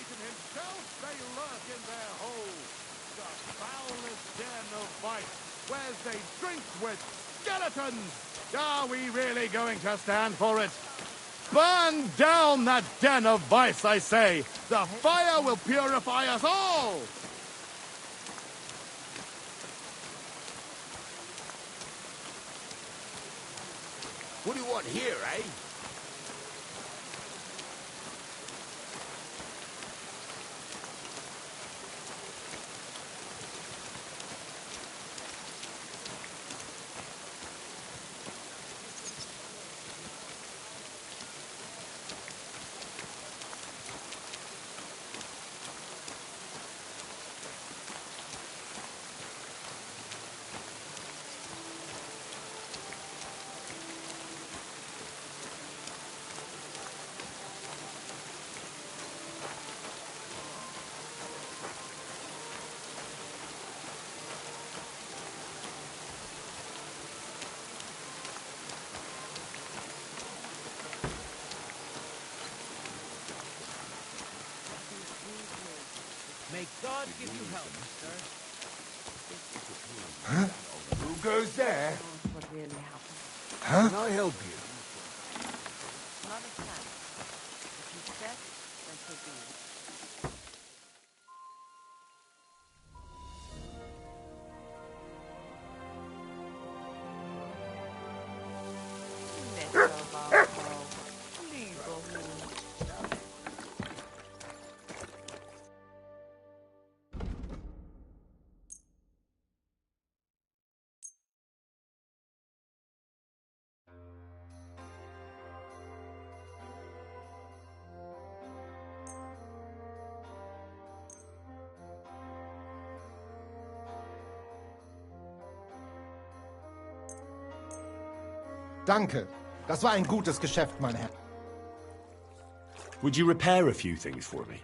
Satan himself may lurk in their hole. The foulest den of vice, where they drink with skeletons. Are we really going to stand for it? Burn down that den of vice, I say. The fire will purify us all. What do you want here, eh? May God give you help, sir. Huh? Who goes there? What really happened? Huh? Can I help you? Not a chance. If you said, then so be it. Mr. Valpo, leave alone. Danke. Das war ein gutes Geschäft, mein Herr. Would you repair a few things for me?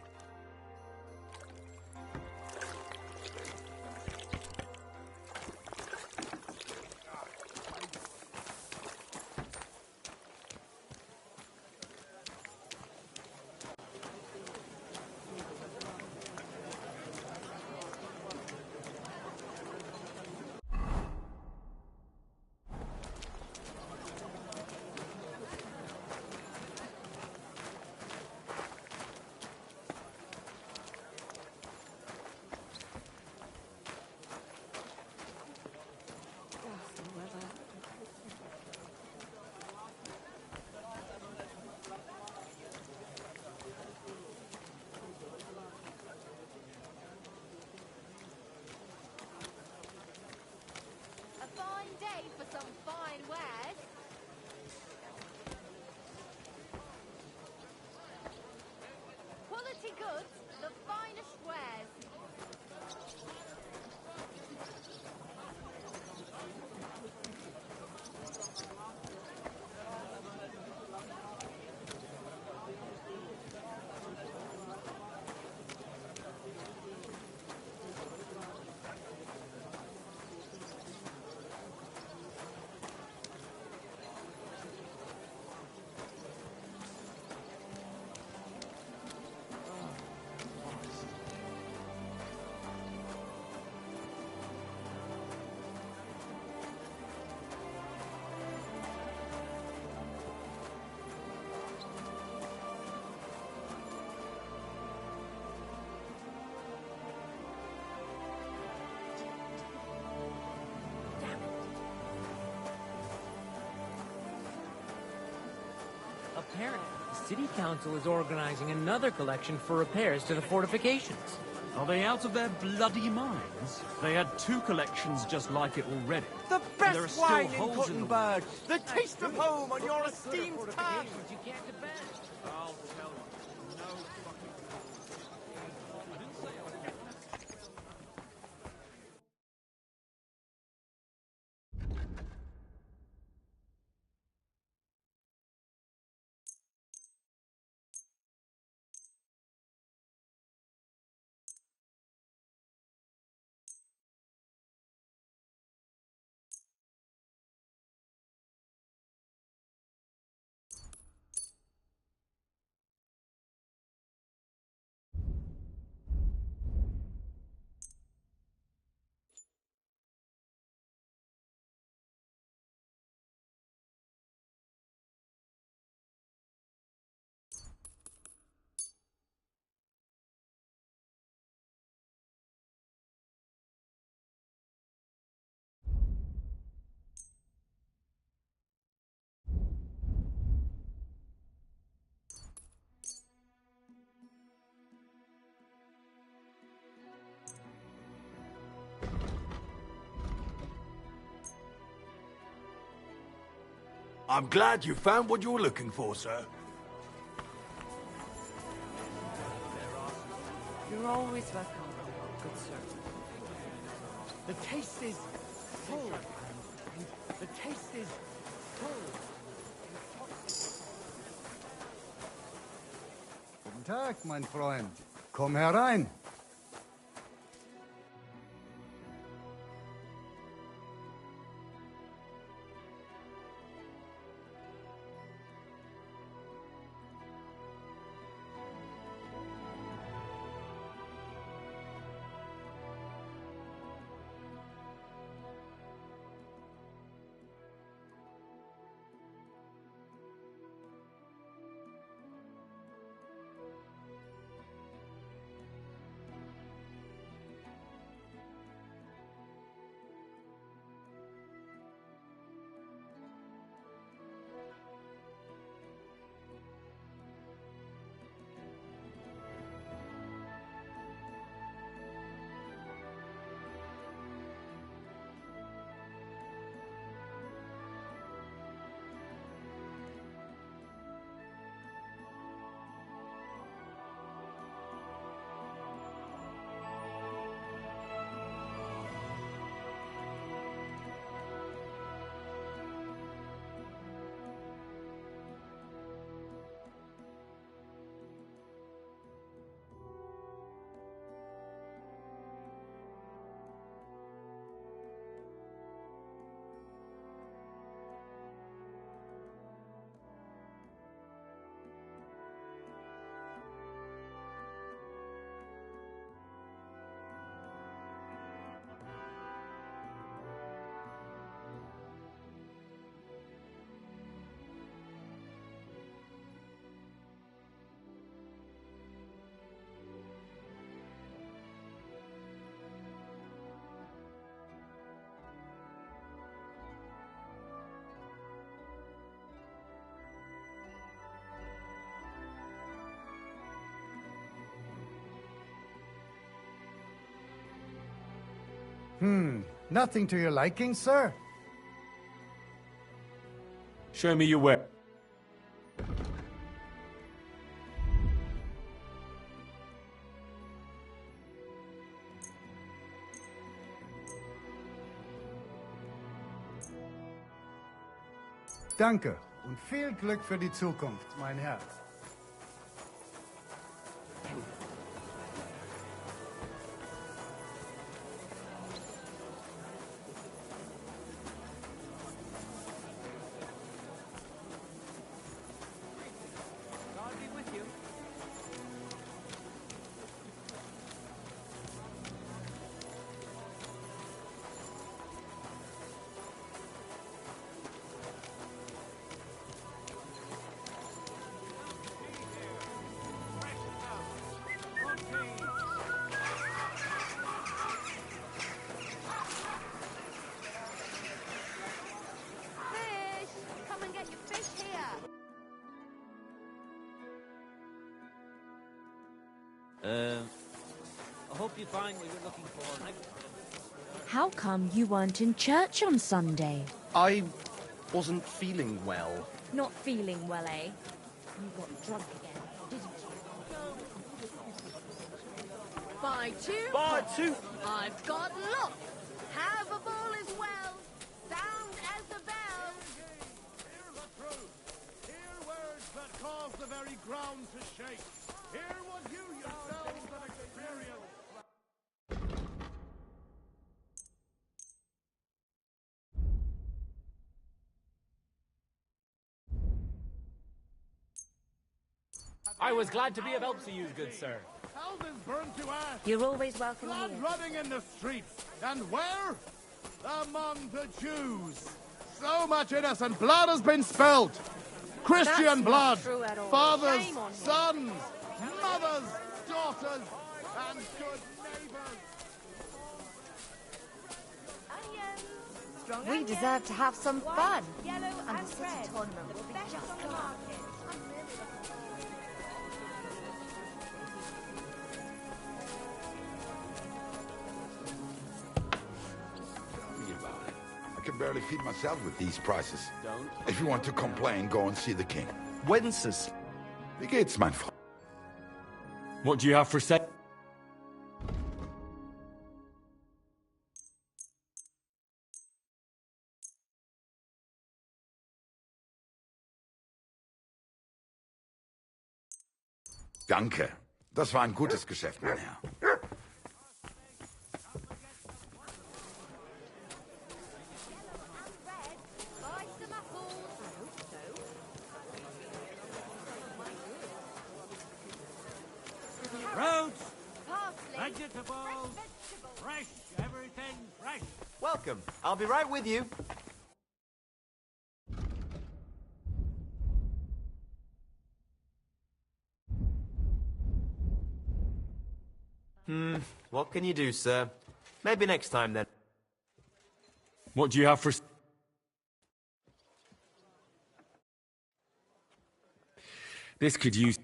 A fine day for some fine wares. Quality goods, the finest wares. Apparently, the city council is organizing another collection for repairs to the fortifications. Are they out of their bloody minds? They had 2 collections just like it already. The And there are best still wine in holes in the Gothenburg! The taste of home on your esteemed tab! You can't defend. I'll tell you. I'm glad you found what you were looking for, sir. You're always welcome, good sir. The taste is full. The taste is full. Guten Tag, mein Freund. Komm herein. Nothing to your liking, sir? Show me your way. Danke und viel Glück für die Zukunft, mein Herr. God be with you. Fish! Come and get your fish here! I hope you find what you're looking for next time. How come you weren't in church on Sunday? I wasn't feeling well. Not feeling well, eh? You got drunk again, didn't you? By two! By two! I've got luck! Have a ball as well! Sound as the bell! Hear the truth. Hear words that cause the very ground to shake. Hear what you yourselves have experienced. I was glad to be of help to you, good sir. Houses burned to ash. You're always welcome Blood here. running in the streets. And where? Among the Jews. So much innocent blood has been spilled. Christian That's blood. not true at all. Fathers, Shame on him. sons, mothers, daughters, and good neighbors. We deserve to have some fun. Yellow And and the city red. tournament will The be best just on the coming. market. I'm really looking Tell me about it. I can can barely feed myself with these prices. If you want to complain, go and see the king. Wences. Wie geht's, mein Freund? What do you have for sale? Danke. Das war ein gutes Geschäft, mein Herr. Fruits, vegetables, fresh, everything fresh. Welcome. I'll be right with you. What can you do, sir? Maybe next time, then. What do you have for... This could use...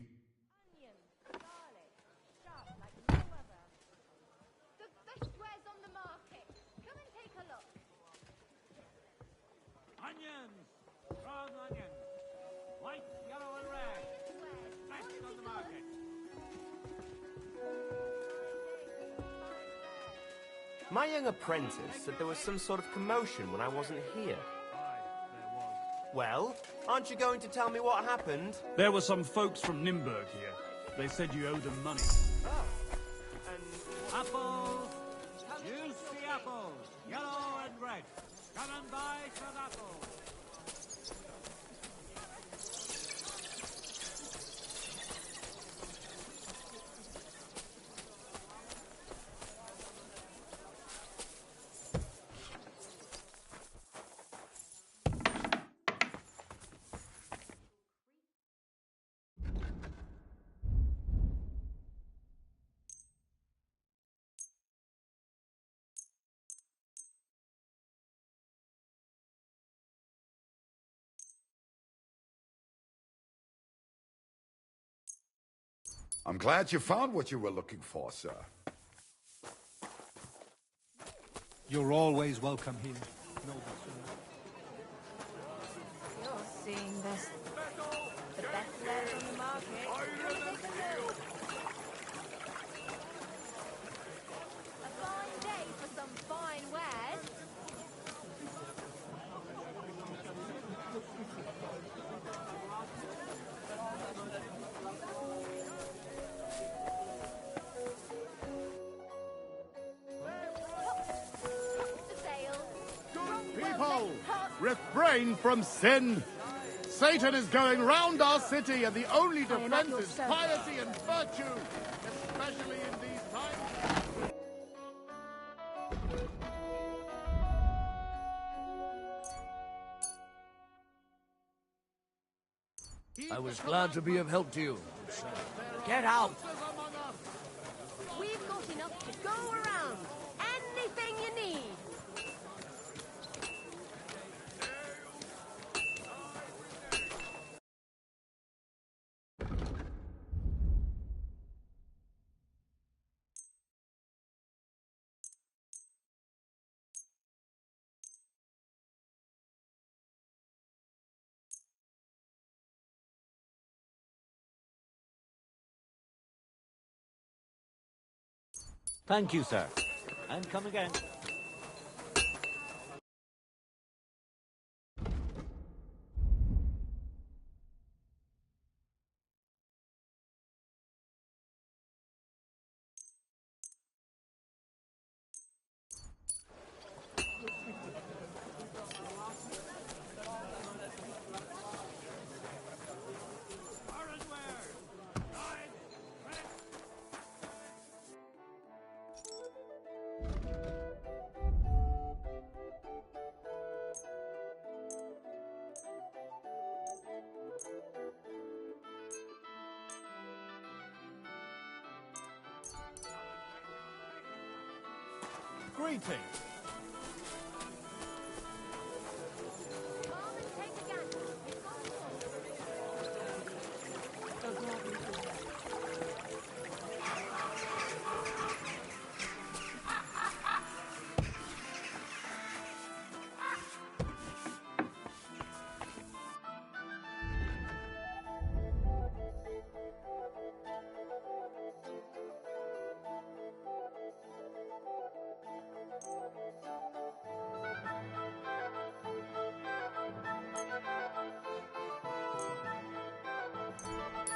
Onions, strong onions, white, yellow, and red. Best on the market. My young apprentice said there was some sort of commotion when I wasn't here. Well, aren't you going to tell me what happened? There were some folks from Nymburk here. They said you owe them money. Oh. Apples, juicy apples, yellow and red. Come and buy some apples. I'm glad you found what you were looking for, sir. You're always welcome here. You're seeing this. The best wares on the market. Come and take a look. A fine day for some fine wares. People, refrain from sin. Satan is going round our city, and the only defense is piety and virtue, especially in these times. I was glad to be of help to you. Get out! We've got enough to go around. Anything you need. Thank you, sir. And come again. Greetings.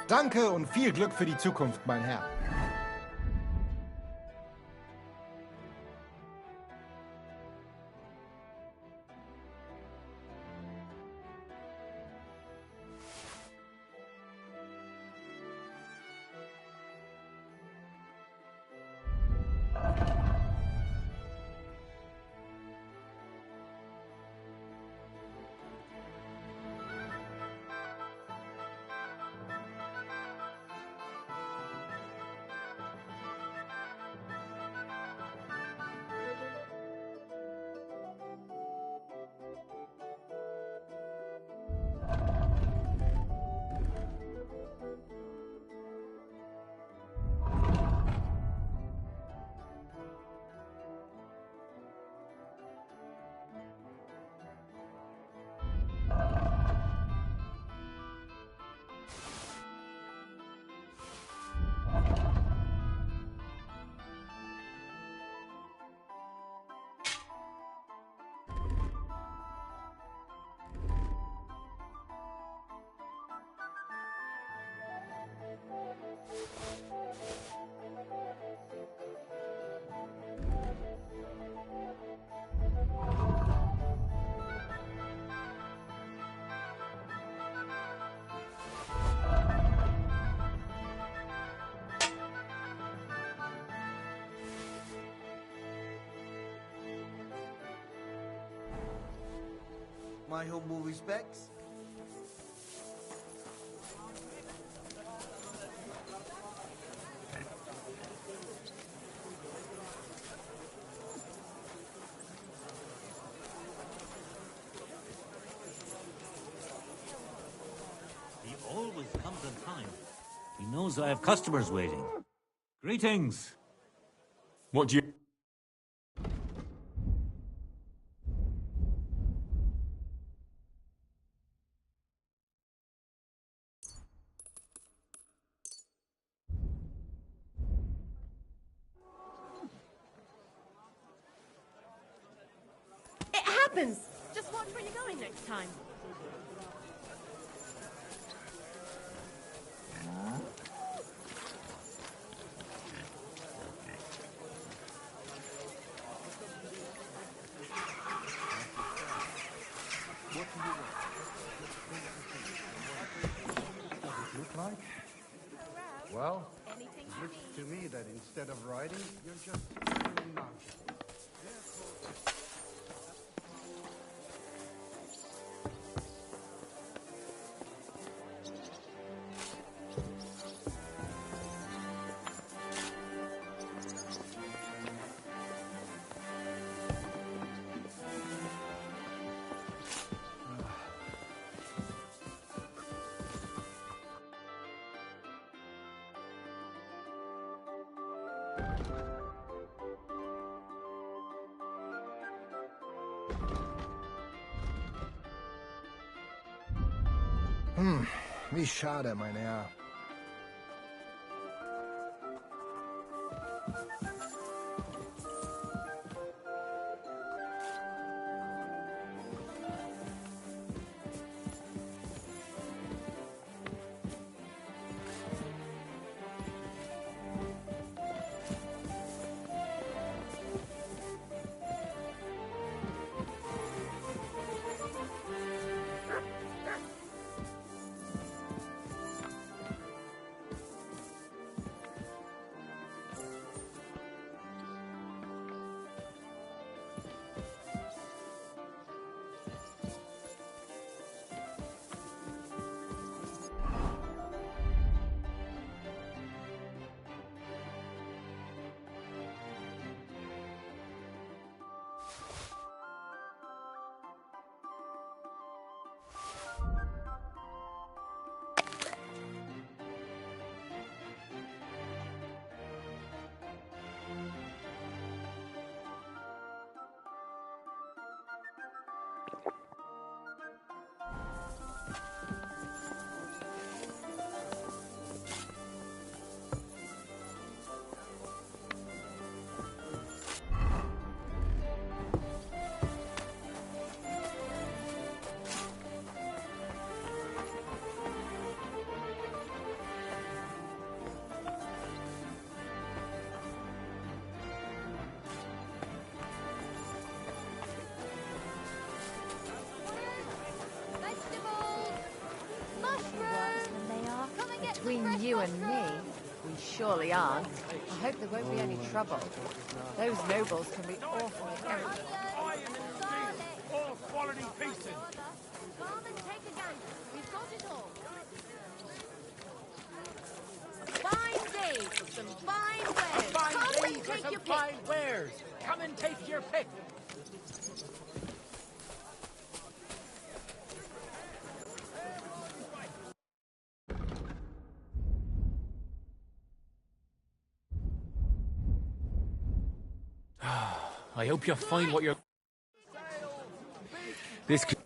Danke und viel Glück für die Zukunft, mein Herr. My humble respects. He always comes on time. He knows I have customers waiting. Greetings. What do you... It happens! Just watch where you're going next time. Look like? Well, it looks to me that instead of riding, you're just doing nonsense. Wie schade, mein Herr. and me. We surely aren't. I hope there won't be any trouble. Those nobles can be awfully arrogant. All quality pieces. Come and take a gander. We've got it all. A fine day for some fine wares. Come and take your pick. wares. Come and take your pick. I hope you find what you're... This could...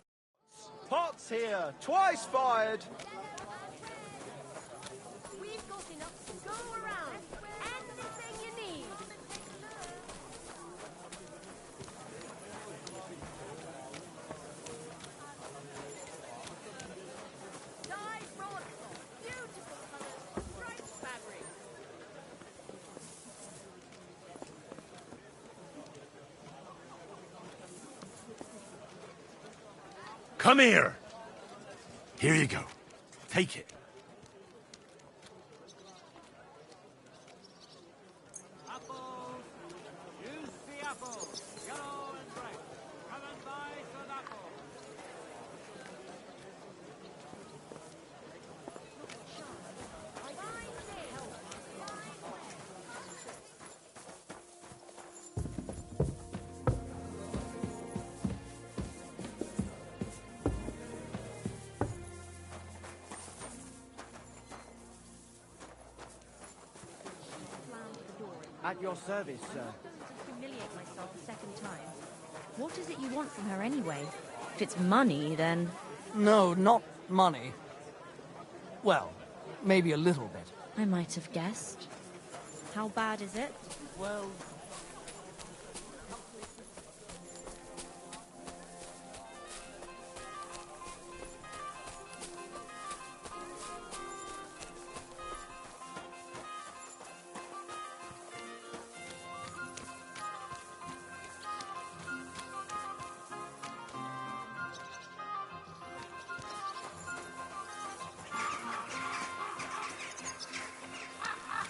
Pot's here! Twice fired! We've got enough to go around. Anything you need. Dyed broadcloth, beautiful colours, bright fabric. Come here! Here you go. Take it. Apples! Use the apples! Yellow and red. Come and buy some apples. At your service, sir. To humiliate myself a second time. What is it you want from her anyway? If it's money, then... No, not money. Well, maybe a little bit. I might have guessed. How bad is it? Well...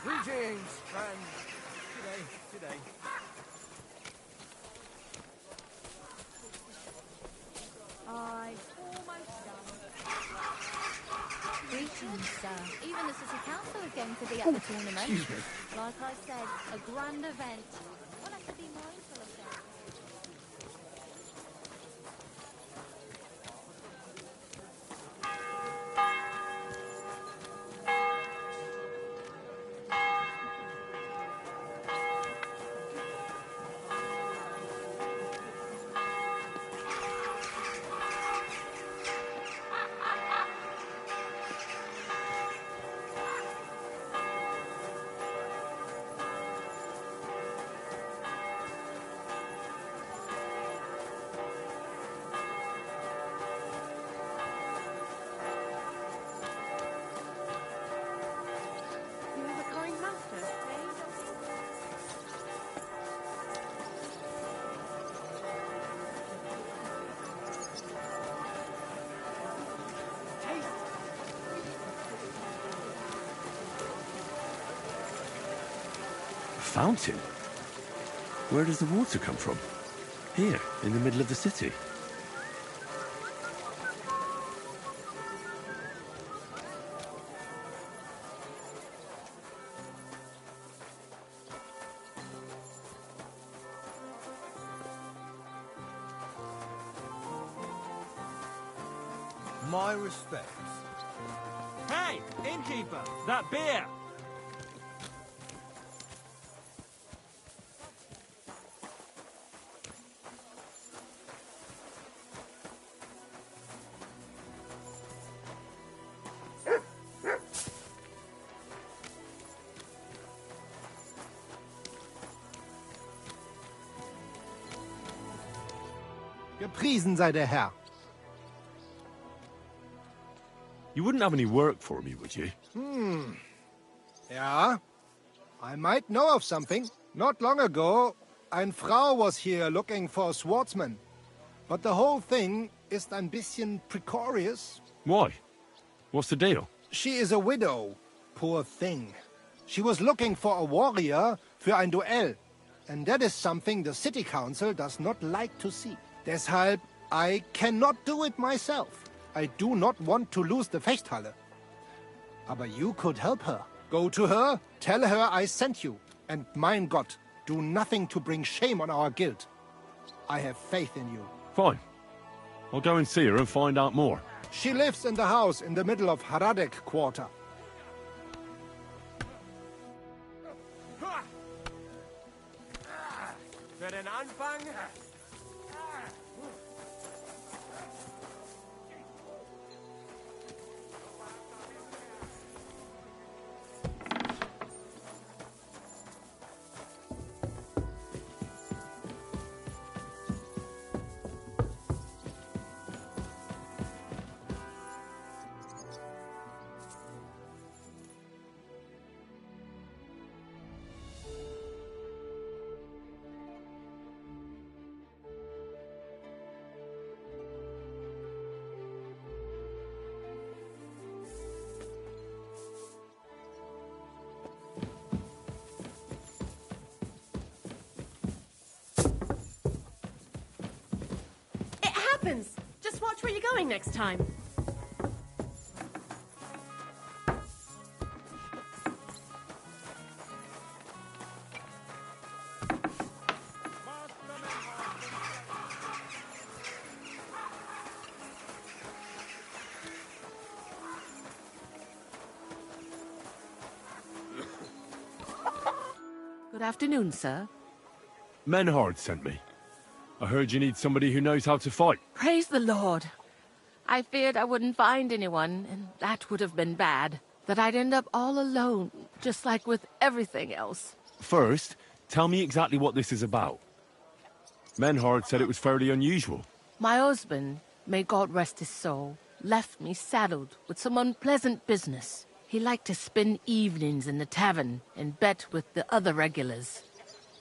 Greetings, friends. Today. I've almost done. Greetings, sir. Even the city council is going to be at the tournament. Excuse me. Like I said, a grand event. We'll have to be mindful of that. You have a kind master, eh? A fountain? Where does the water come from? Here, in the middle of the city. My respects. Hey, innkeeper! That beer! Gepriesen sei der Herr. You wouldn't have any work for me, would you? Ja. I might know of something. Not long ago, ein Frau was here looking for a swordsman. But the whole thing ist ein bisschen precarious. Why? What's the deal? She is a widow, Poor thing. She was looking for a warrior für ein Duell. And that is something the city council does not like to see. Deshalb, I cannot do it myself. I do not want to lose the Fechthalle. Aber you could help her. Go to her, tell her I sent you. And mein Gott, do nothing to bring shame on our guild. I have faith in you. Fine. I'll go and see her and find out more. She lives in the house in the middle of Haradek quarter. Für den Anfang. Just watch where you're going next time. Good afternoon, sir. Menhard sent me. I heard you need somebody who knows how to fight. Praise the Lord. I feared I wouldn't find anyone, and that would have been bad. That I'd end up all alone, just like with everything else. First, tell me exactly what this is about. Menhard said it was fairly unusual. My husband, may God rest his soul, left me saddled with some unpleasant business. He liked to spend evenings in the tavern and bet with the other regulars.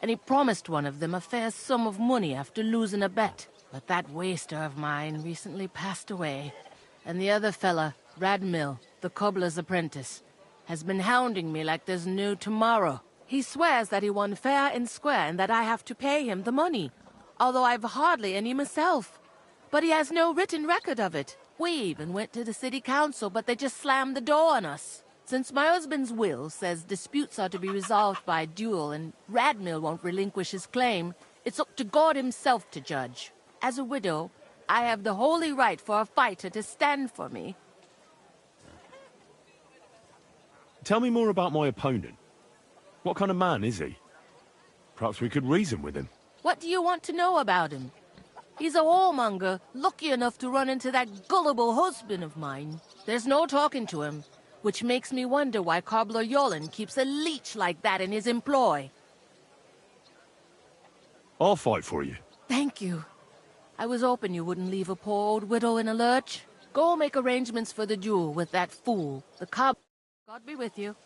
And he promised one of them a fair sum of money after losing a bet. But that waster of mine recently passed away, and the other fella, Radmill, the cobbler's apprentice, has been hounding me like there's no tomorrow. He swears that he won fair and square and that I have to pay him the money, although I've hardly any myself. But he has no written record of it. We even went to the city council, but they just slammed the door on us. Since my husband's will says disputes are to be resolved by duel and Radmill won't relinquish his claim, it's up to God himself to judge. As a widow, I have the holy right for a fighter to stand for me. Tell me more about my opponent. What kind of man is he? Perhaps we could reason with him. What do you want to know about him? He's a whoremonger, lucky enough to run into that gullible husband of mine. There's no talking to him, which makes me wonder why Cobbler Yolen keeps a leech like that in his employ. I'll fight for you. Thank you. I was hoping you wouldn't leave a poor old widow in a lurch. Go make arrangements for the duel with that fool, the cob. God be with you.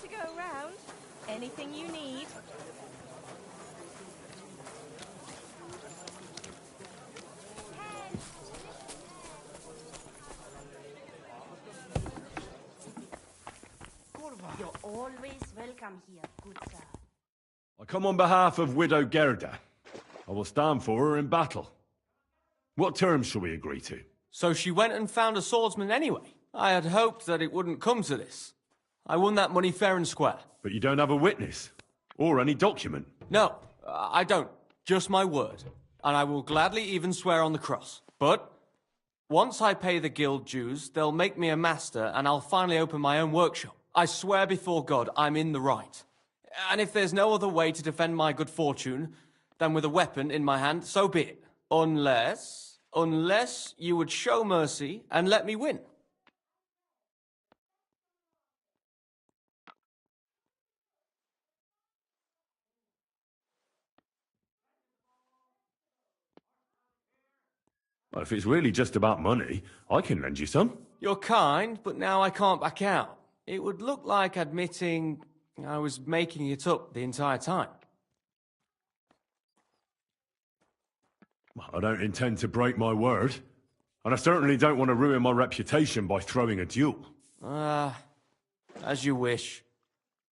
To go around. Anything you need. You're always welcome here, good sir. I come on behalf of Widow Gerda. I will stand for her in battle. What terms shall we agree to? So she went and found a swordsman anyway? I had hoped that it wouldn't come to this. I won that money fair and square. But you don't have a witness? Or any document? No, I don't. Just my word. And I will gladly even swear on the cross. But once I pay the guild dues, they'll make me a master and I'll finally open my own workshop. I swear before God I'm in the right. And if there's no other way to defend my good fortune than with a weapon in my hand, so be it. Unless you would show mercy and let me win. Well, if it's really just about money, I can lend you some. You're kind, but now I can't back out. It would look like admitting I was making it up the entire time. I don't intend to break my word. And I certainly don't want to ruin my reputation by throwing a duel. As you wish.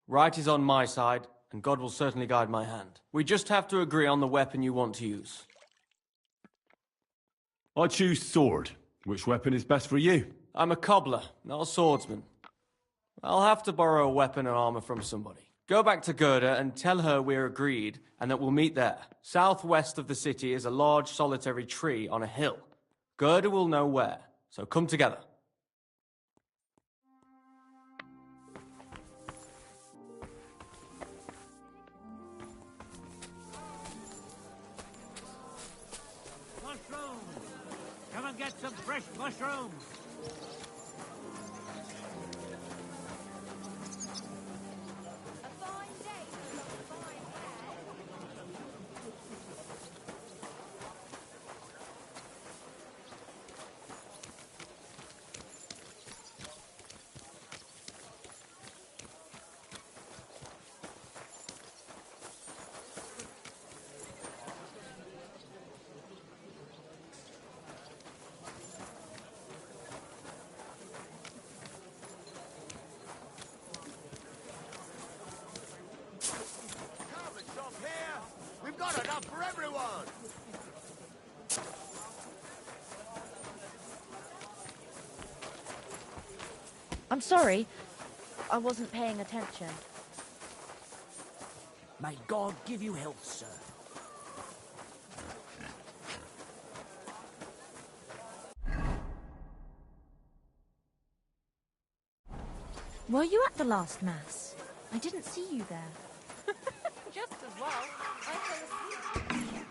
Right is on my side, and God will certainly guide my hand. We just have to agree on the weapon you want to use. I choose sword. Which weapon is best for you? I'm a cobbler, not a swordsman. I'll have to borrow a weapon and armor from somebody. Go back to Gerda and tell her we're agreed and that we'll meet there. Southwest of the city is a large solitary tree on a hill. Gerda will know where, so come together. Mushrooms! Come and get some fresh mushrooms! We've got enough for everyone! I'm sorry. I wasn't paying attention. May God give you health, sir. Were you at the last mass? I didn't see you there. Just as well. I fell asleep.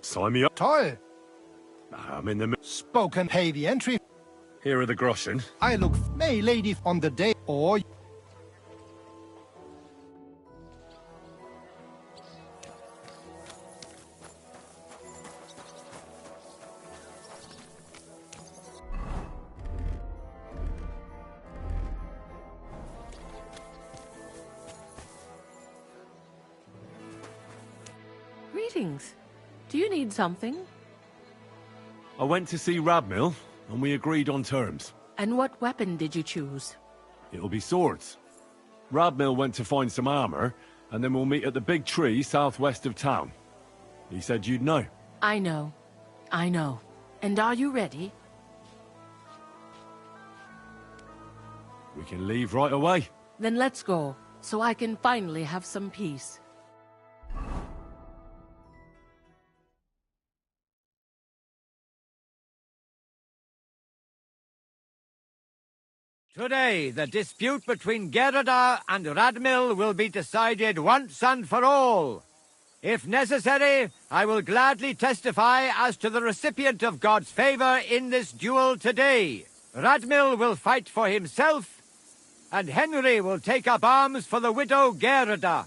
Sign me up. Toll. I'm in the... Spoken. Pay the entry. Here are the groschen. I look May Lady on the day or... Greetings. Do you need something? I went to see Radmill, and we agreed on terms. And what weapon did you choose? It'll be swords. Radmill went to find some armor, and then we'll meet at the big tree southwest of town. He said you'd know. I know. I know. And are you ready? We can leave right away. Then let's go, so I can finally have some peace. Today, the dispute between Gerda and Radmill will be decided once and for all. If necessary, I will gladly testify as to the recipient of God's favor in this duel today. Radmill will fight for himself, and Henry will take up arms for the widow Gerda.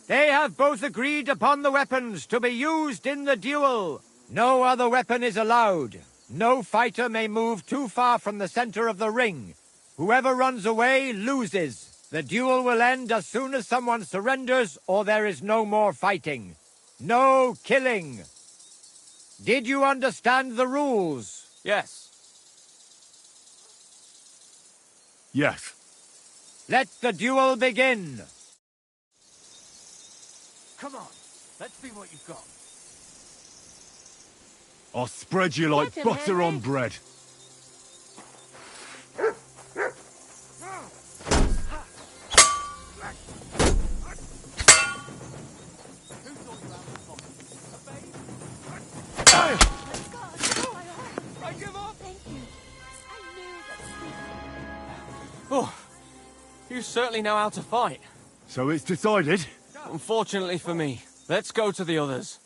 They have both agreed upon the weapons to be used in the duel. No other weapon is allowed. No fighter may move too far from the center of the ring. Whoever runs away loses. The duel will end as soon as someone surrenders or there is no more fighting. No killing. Did you understand the rules? Yes. Yes. Let the duel begin! Come on, let's see what you've got. I'll spread you like Get him, butter Henry. on bread. I give up. Thank you. I knew that. Oh, you certainly know how to fight. So it's decided? Unfortunately for me. Let's go to the others.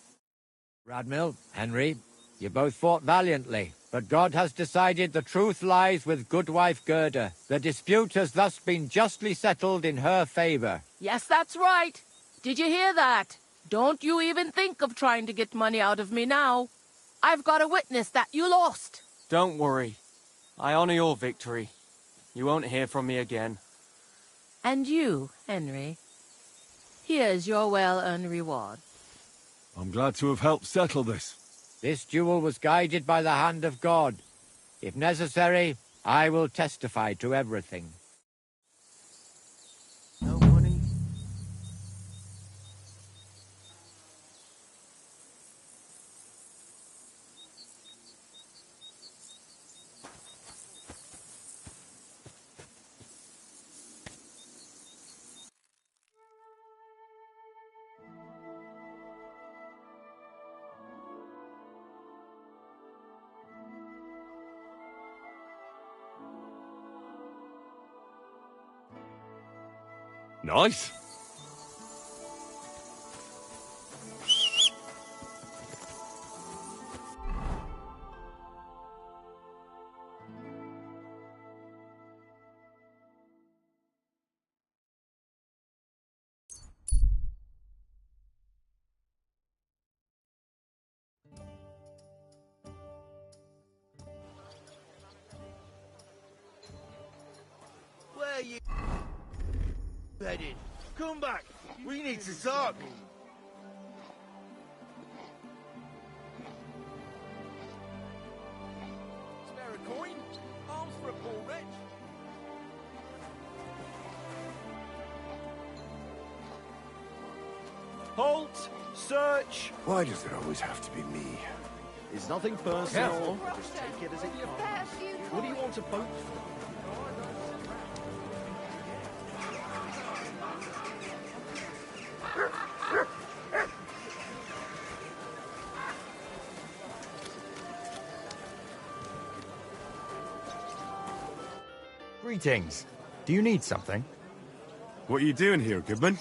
Radmil, Henry, you both fought valiantly, but God has decided the truth lies with Goodwife Gerda. The dispute has thus been justly settled in her favor. Yes, that's right. Did you hear that? Don't you even think of trying to get money out of me now. I've got a witness that you lost. Don't worry. I honor your victory. You won't hear from me again. And you, Henry. Here's your well-earned reward. I'm glad to have helped settle this. This duel was guided by the hand of God. If necessary, I will testify to everything. No money? Nice. Where you headed? Come back. We need to talk. Spare a coin? Arms for a poor wretch. Halt! Search! Why does it always have to be me? It's nothing personal. Careful. Just take it as it comes. What do you want to poke for? Greetings. Do you need something? What are you doing here, Goodman?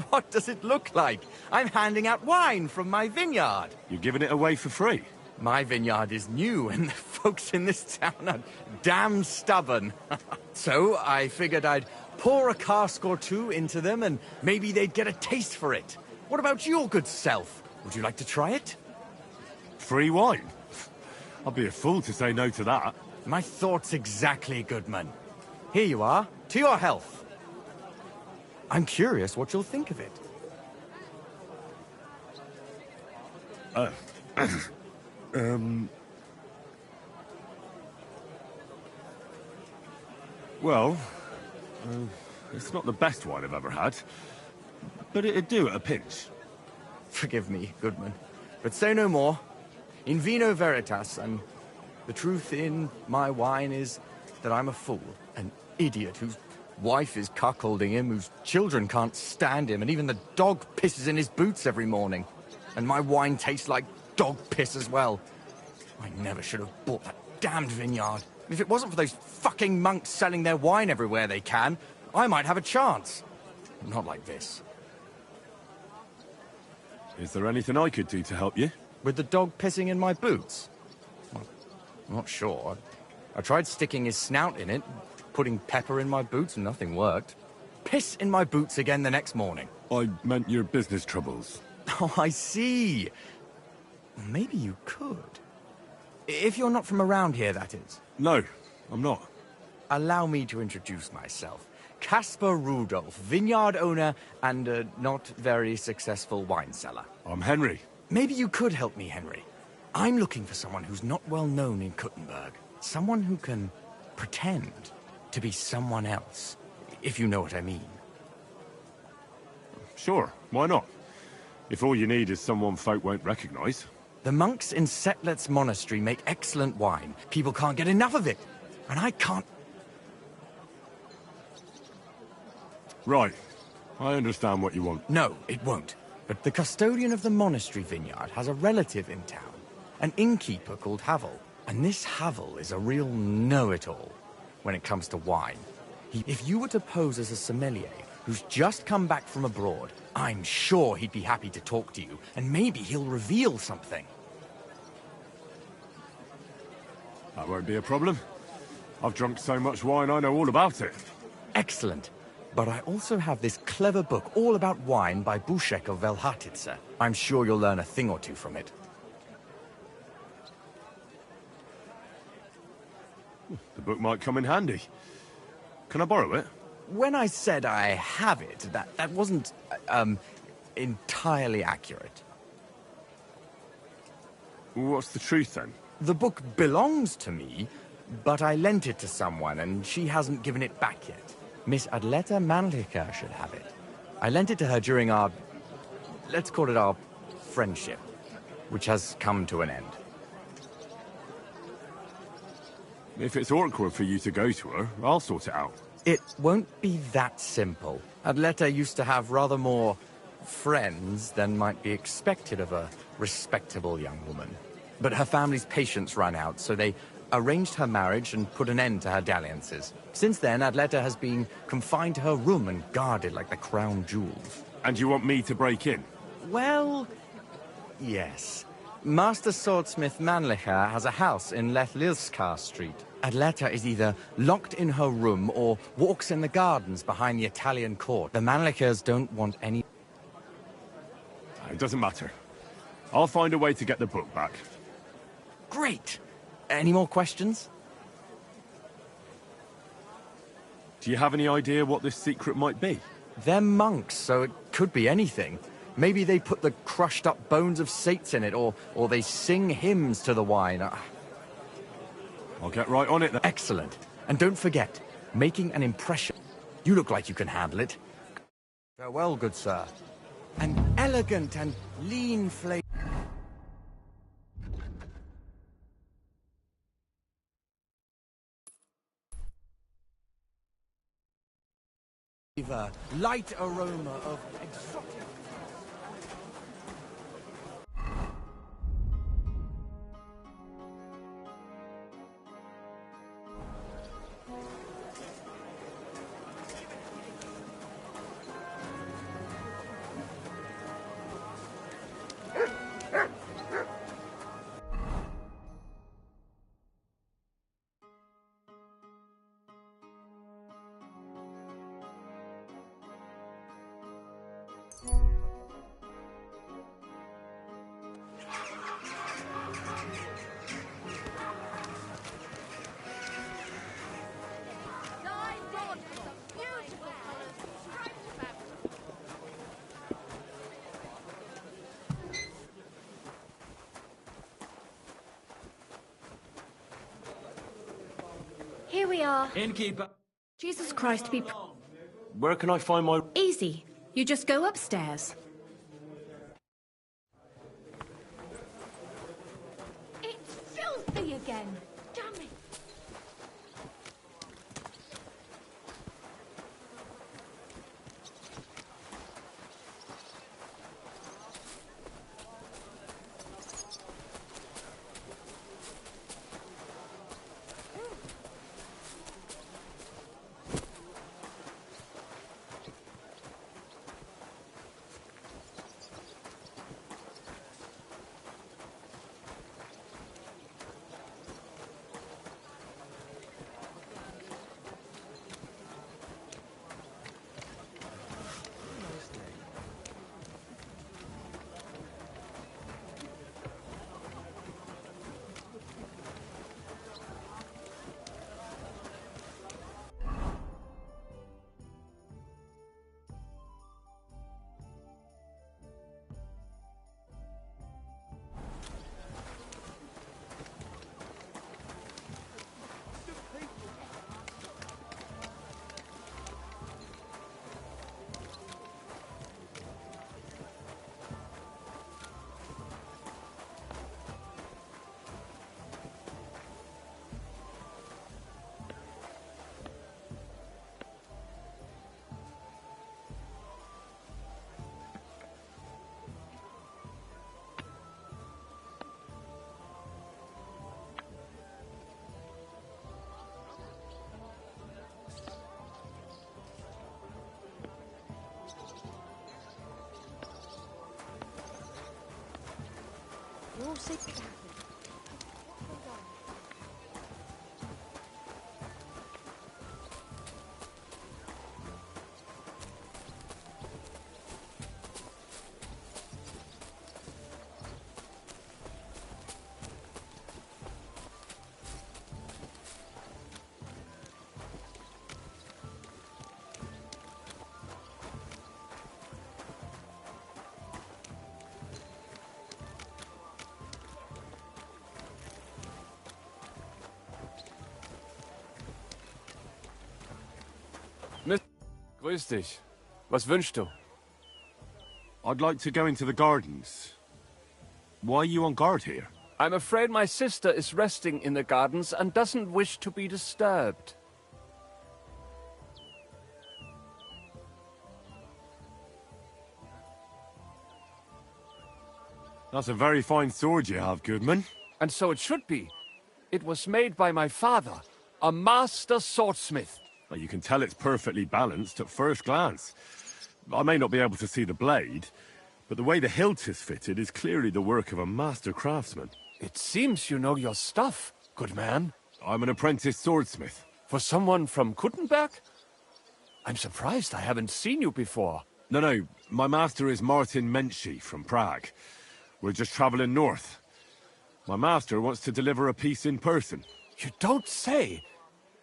What does it look like? I'm handing out wine from my vineyard. You're giving it away for free? My vineyard is new, and the folks in this town are damn stubborn. So I figured I'd pour a cask or two into them, and maybe they'd get a taste for it. What about your good self? Would you like to try it? Free wine? I'd be a fool to say no to that. My thoughts exactly, Goodman. Here you are. To your health. I'm curious what you'll think of it. Well, it's not the best wine I've ever had, but it'd do at a pinch. Forgive me, Goodman, but say no more. In vino veritas, and the truth in my wine is that I'm a fool, an idiot whose wife is cuckolding him, whose children can't stand him, and even the dog pisses in his boots every morning. And my wine tastes like dog piss as well. I never should have bought that damned vineyard. If it wasn't for those fucking monks selling their wine everywhere they can, I might have a chance. Not like this. Is there anything I could do to help you? With the dog pissing in my boots? Well, I'm not sure. I tried sticking his snout in it, putting pepper in my boots, and nothing worked. Piss in my boots again the next morning. I meant your business troubles. Oh, I see. Maybe you could. If you're not from around here, that is. No, I'm not. Allow me to introduce myself. Caspar Rudolph, vineyard owner and a not very successful wine seller. I'm Henry. Maybe you could help me, Henry. I'm looking for someone who's not well known in Kuttenberg. Someone who can pretend. to be someone else, if you know what I mean. Sure, why not? If all you need is someone folk won't recognize. The monks in Setlet's monastery make excellent wine. People can't get enough of it. And I can't... Right. I understand what you want. No, it won't. But the custodian of the monastery vineyard has a relative in town, an innkeeper called Havel. And this Havel is a real know-it-all when it comes to wine. If you were to pose as a sommelier who's just come back from abroad, I'm sure he'd be happy to talk to you, and maybe he'll reveal something. That won't be a problem. I've drunk so much wine, I know all about it. Excellent. But I also have this clever book all about wine by Bušek of Velhatice. I'm sure you'll learn a thing or two from it. The book might come in handy. Can I borrow it? When I said I have it, that wasn't, entirely accurate. What's the truth, then? The book belongs to me, but I lent it to someone, and she hasn't given it back yet. Miss Adleta Manlica should have it. I lent it to her during our... let's call it our friendship, which has come to an end. If it's awkward for you to go to her, I'll sort it out. It won't be that simple. Adleta used to have rather more friends than might be expected of a respectable young woman. But her family's patience ran out, so they arranged her marriage and put an end to her dalliances. Since then, Adleta has been confined to her room and guarded like the crown jewels. And you want me to break in? Well, yes. Master Swordsmith Manlicher has a house in Lethlilskar Street. Adleta is either locked in her room or walks in the gardens behind the Italian court. The Manlichers don't want any... It doesn't matter. I'll find a way to get the book back. Great! Any more questions? Do you have any idea what this secret might be? They're monks, so it could be anything. Maybe they put the crushed-up bones of saints in it, or they sing hymns to the wine. I'll get right on it then. Excellent. And don't forget, making an impression. You look like you can handle it. Farewell, good sir. An elegant and lean flavor. Light aroma of exotic... Here we are. Innkeeper. Jesus Christ, be... Where can I find my... Easy. You just go upstairs. It's filthy again. Damn it. We'll see what happens. Grüß dich. Was wünschst du? I'd like to go into the gardens. Why are you on guard here? I'm afraid my sister is resting in the gardens and doesn't wish to be disturbed. That's a very fine sword you have, Goodman. And so it should be. It was made by my father, a master swordsmith. Well, you can tell it's perfectly balanced at first glance. I may not be able to see the blade, but the way the hilt is fitted is clearly the work of a master craftsman. It seems you know your stuff, good man. I'm an apprentice swordsmith. For someone from Kuttenberg? I'm surprised I haven't seen you before. No, my master is Martin Menschy from Prague. We're just traveling north. My master wants to deliver a piece in person. You don't say!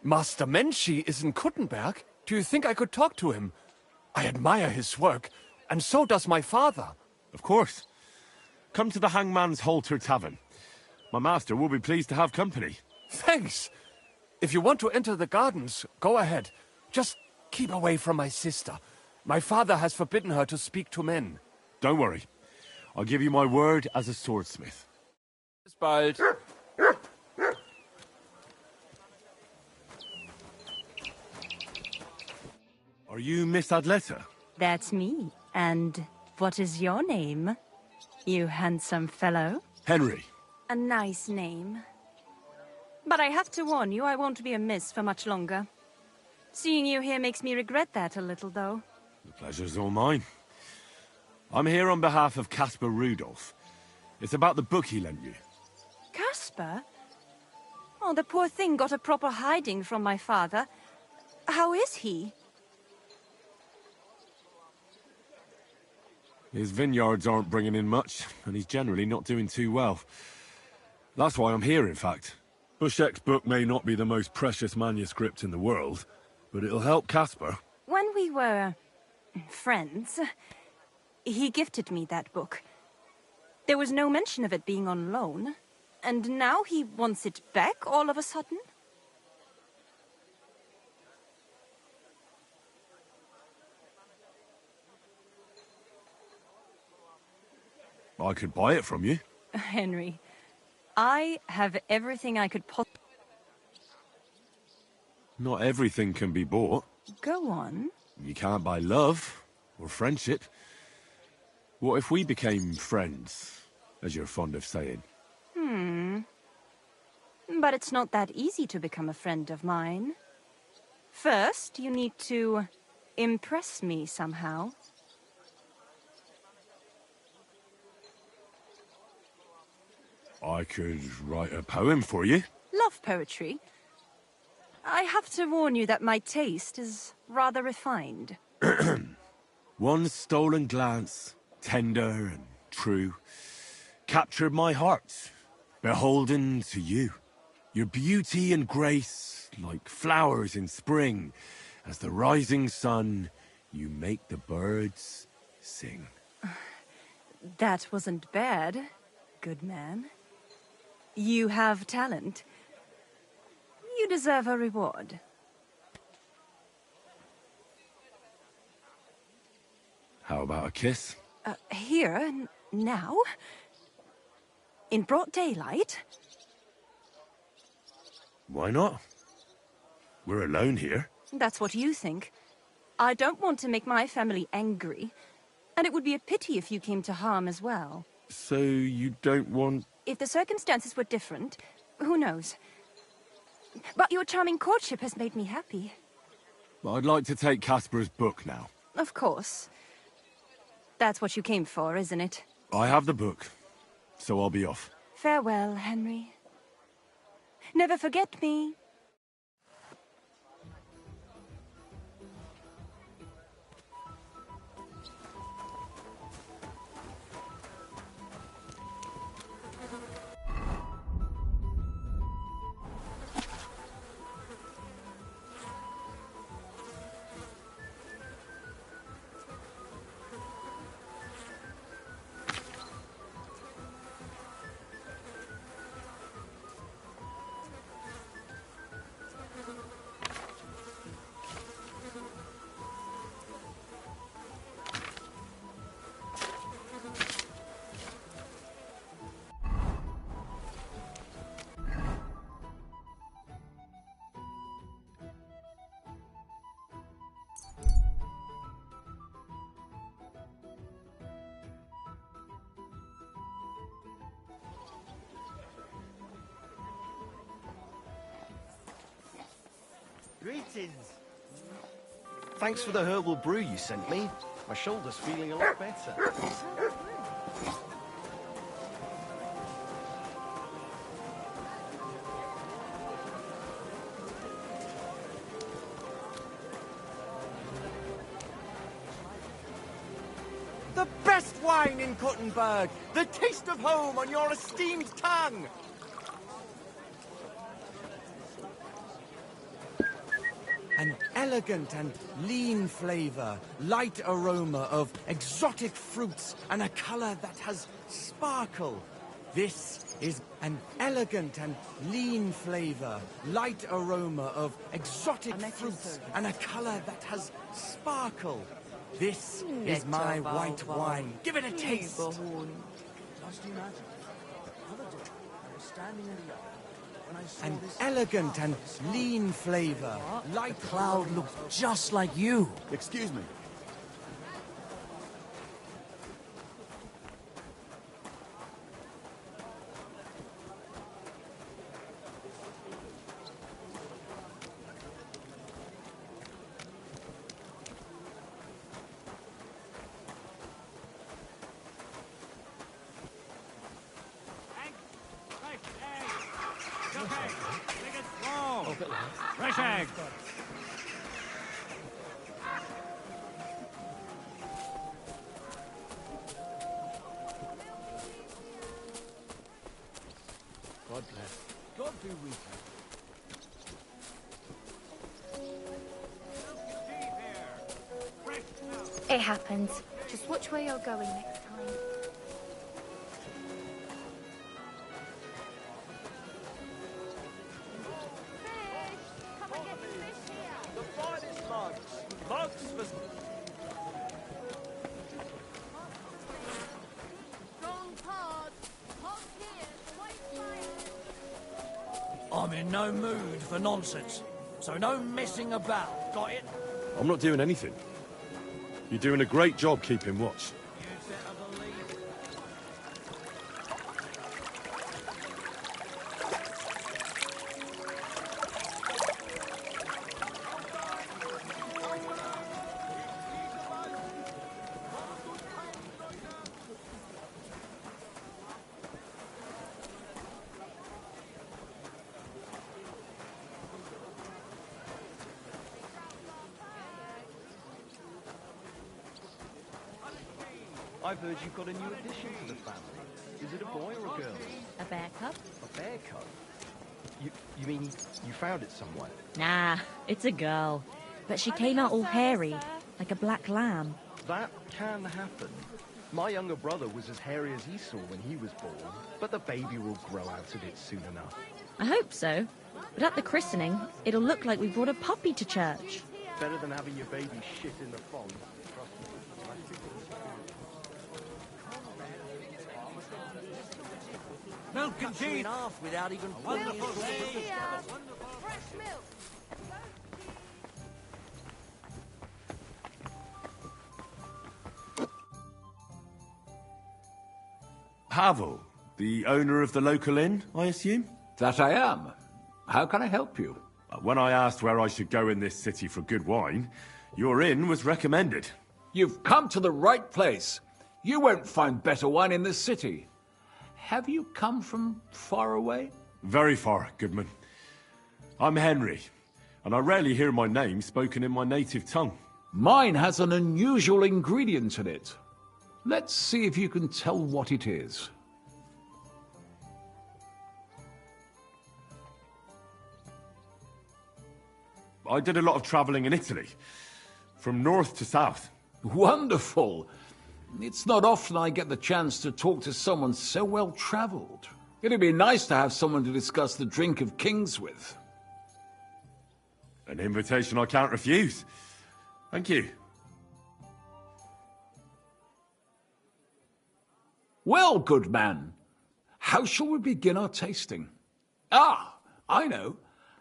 Master Menschy is in Kuttenberg? Do you think I could talk to him? I admire his work, and so does my father. Of course. Come to the Hangman's Halter Tavern. My master will be pleased to have company. Thanks. If you want to enter the gardens, go ahead. Just keep away from my sister. My father has forbidden her to speak to men. Don't worry. I'll give you my word as a swordsmith. Bis bald. Are you Miss Adletta? That's me. And what is your name, you handsome fellow? Henry. A nice name. But I have to warn you, I won't be a miss for much longer. Seeing you here makes me regret that a little, though. The pleasure's all mine. I'm here on behalf of Caspar Rudolph. It's about the book he lent you. Caspar? Oh, the poor thing got a proper hiding from my father. How is he? His vineyards aren't bringing in much, and he's generally not doing too well. That's why I'm here, in fact. Bushek's book may not be the most precious manuscript in the world, but it'll help Caspar. When we were friends, he gifted me that book. There was no mention of it being on loan, and now he wants it back all of a sudden? I could buy it from you. Henry, I have everything I could possibly... Not everything can be bought. Go on. You can't buy love, or friendship. What if we became friends, as you're fond of saying? But it's not that easy to become a friend of mine. First, you need to impress me somehow. I could write a poem for you. Love poetry. I have to warn you that my taste is rather refined. One stolen glance, tender and true, captured my heart, beholden to you. Your beauty and grace, like flowers in spring, as the rising sun, you make the birds sing. That wasn't bad, good man. You have talent. You deserve a reward. How about a kiss? Here, now? In broad daylight? Why not? We're alone here. That's what you think. I don't want to make my family angry, and it would be a pity if you came to harm as well. So you don't want... If the circumstances were different, who knows? But your charming courtship has made me happy. I'd like to take Caspar's book now. Of course. That's what you came for, isn't it? I have the book, so I'll be off. Farewell, Henry. Never forget me. Greetings. Thanks for the herbal brew you sent me. My shoulder's feeling a lot better. The best wine in Kuttenberg! The taste of home on your esteemed tongue! An elegant and lean flavor, light aroma of exotic fruits, and a color that has sparkle. This is an elegant and lean flavor, light aroma of exotic fruits, and a color that has sparkle. This is my white wine. Give it a taste. Just imagine. The other day, I was standing in the yard when I saw An this elegant and lean flavor, light Cloud looks just like you. Excuse me. Fresh egg. God bless. God be with you. It happens. Just watch where you're going next time. The finest mugs. Mugs for... Strong card. Hot here. White fire. I'm in no mood for nonsense, so no messing about. Got it? I'm not doing anything. You're doing a great job keeping watch. I've heard you've got a new addition to the family. Is it a boy or a girl? A bear cub? A bear cub? You mean you found it somewhere? Nah, it's a girl. But she came out all hairy, like a black lamb. That can happen. My younger brother was as hairy as Esau when he was born, but the baby will grow out of it soon enough. I hope so. But at the christening, it'll look like we brought a puppy to church. Better than having your baby shit in the font. Trust me. Milk and cheese. Half without even Wonderful day. Fresh milk. Pavel, the owner of the local inn, I assume? That I am. How can I help you? When I asked where I should go in this city for good wine, your inn was recommended. You've come to the right place. You won't find better wine in this city. have you come from far away? Very far, Goodman. I'm Henry, and I rarely hear my name spoken in my native tongue. Mine has an unusual ingredient in it. Let's see if you can tell what it is. I did a lot of traveling in Italy, from north to south. Wonderful! It's not often I get the chance to talk to someone so well-traveled. It'd be nice to have someone to discuss the drink of kings with. An invitation I can't refuse. Thank you. Well, good man, how shall we begin our tasting? Ah, I know.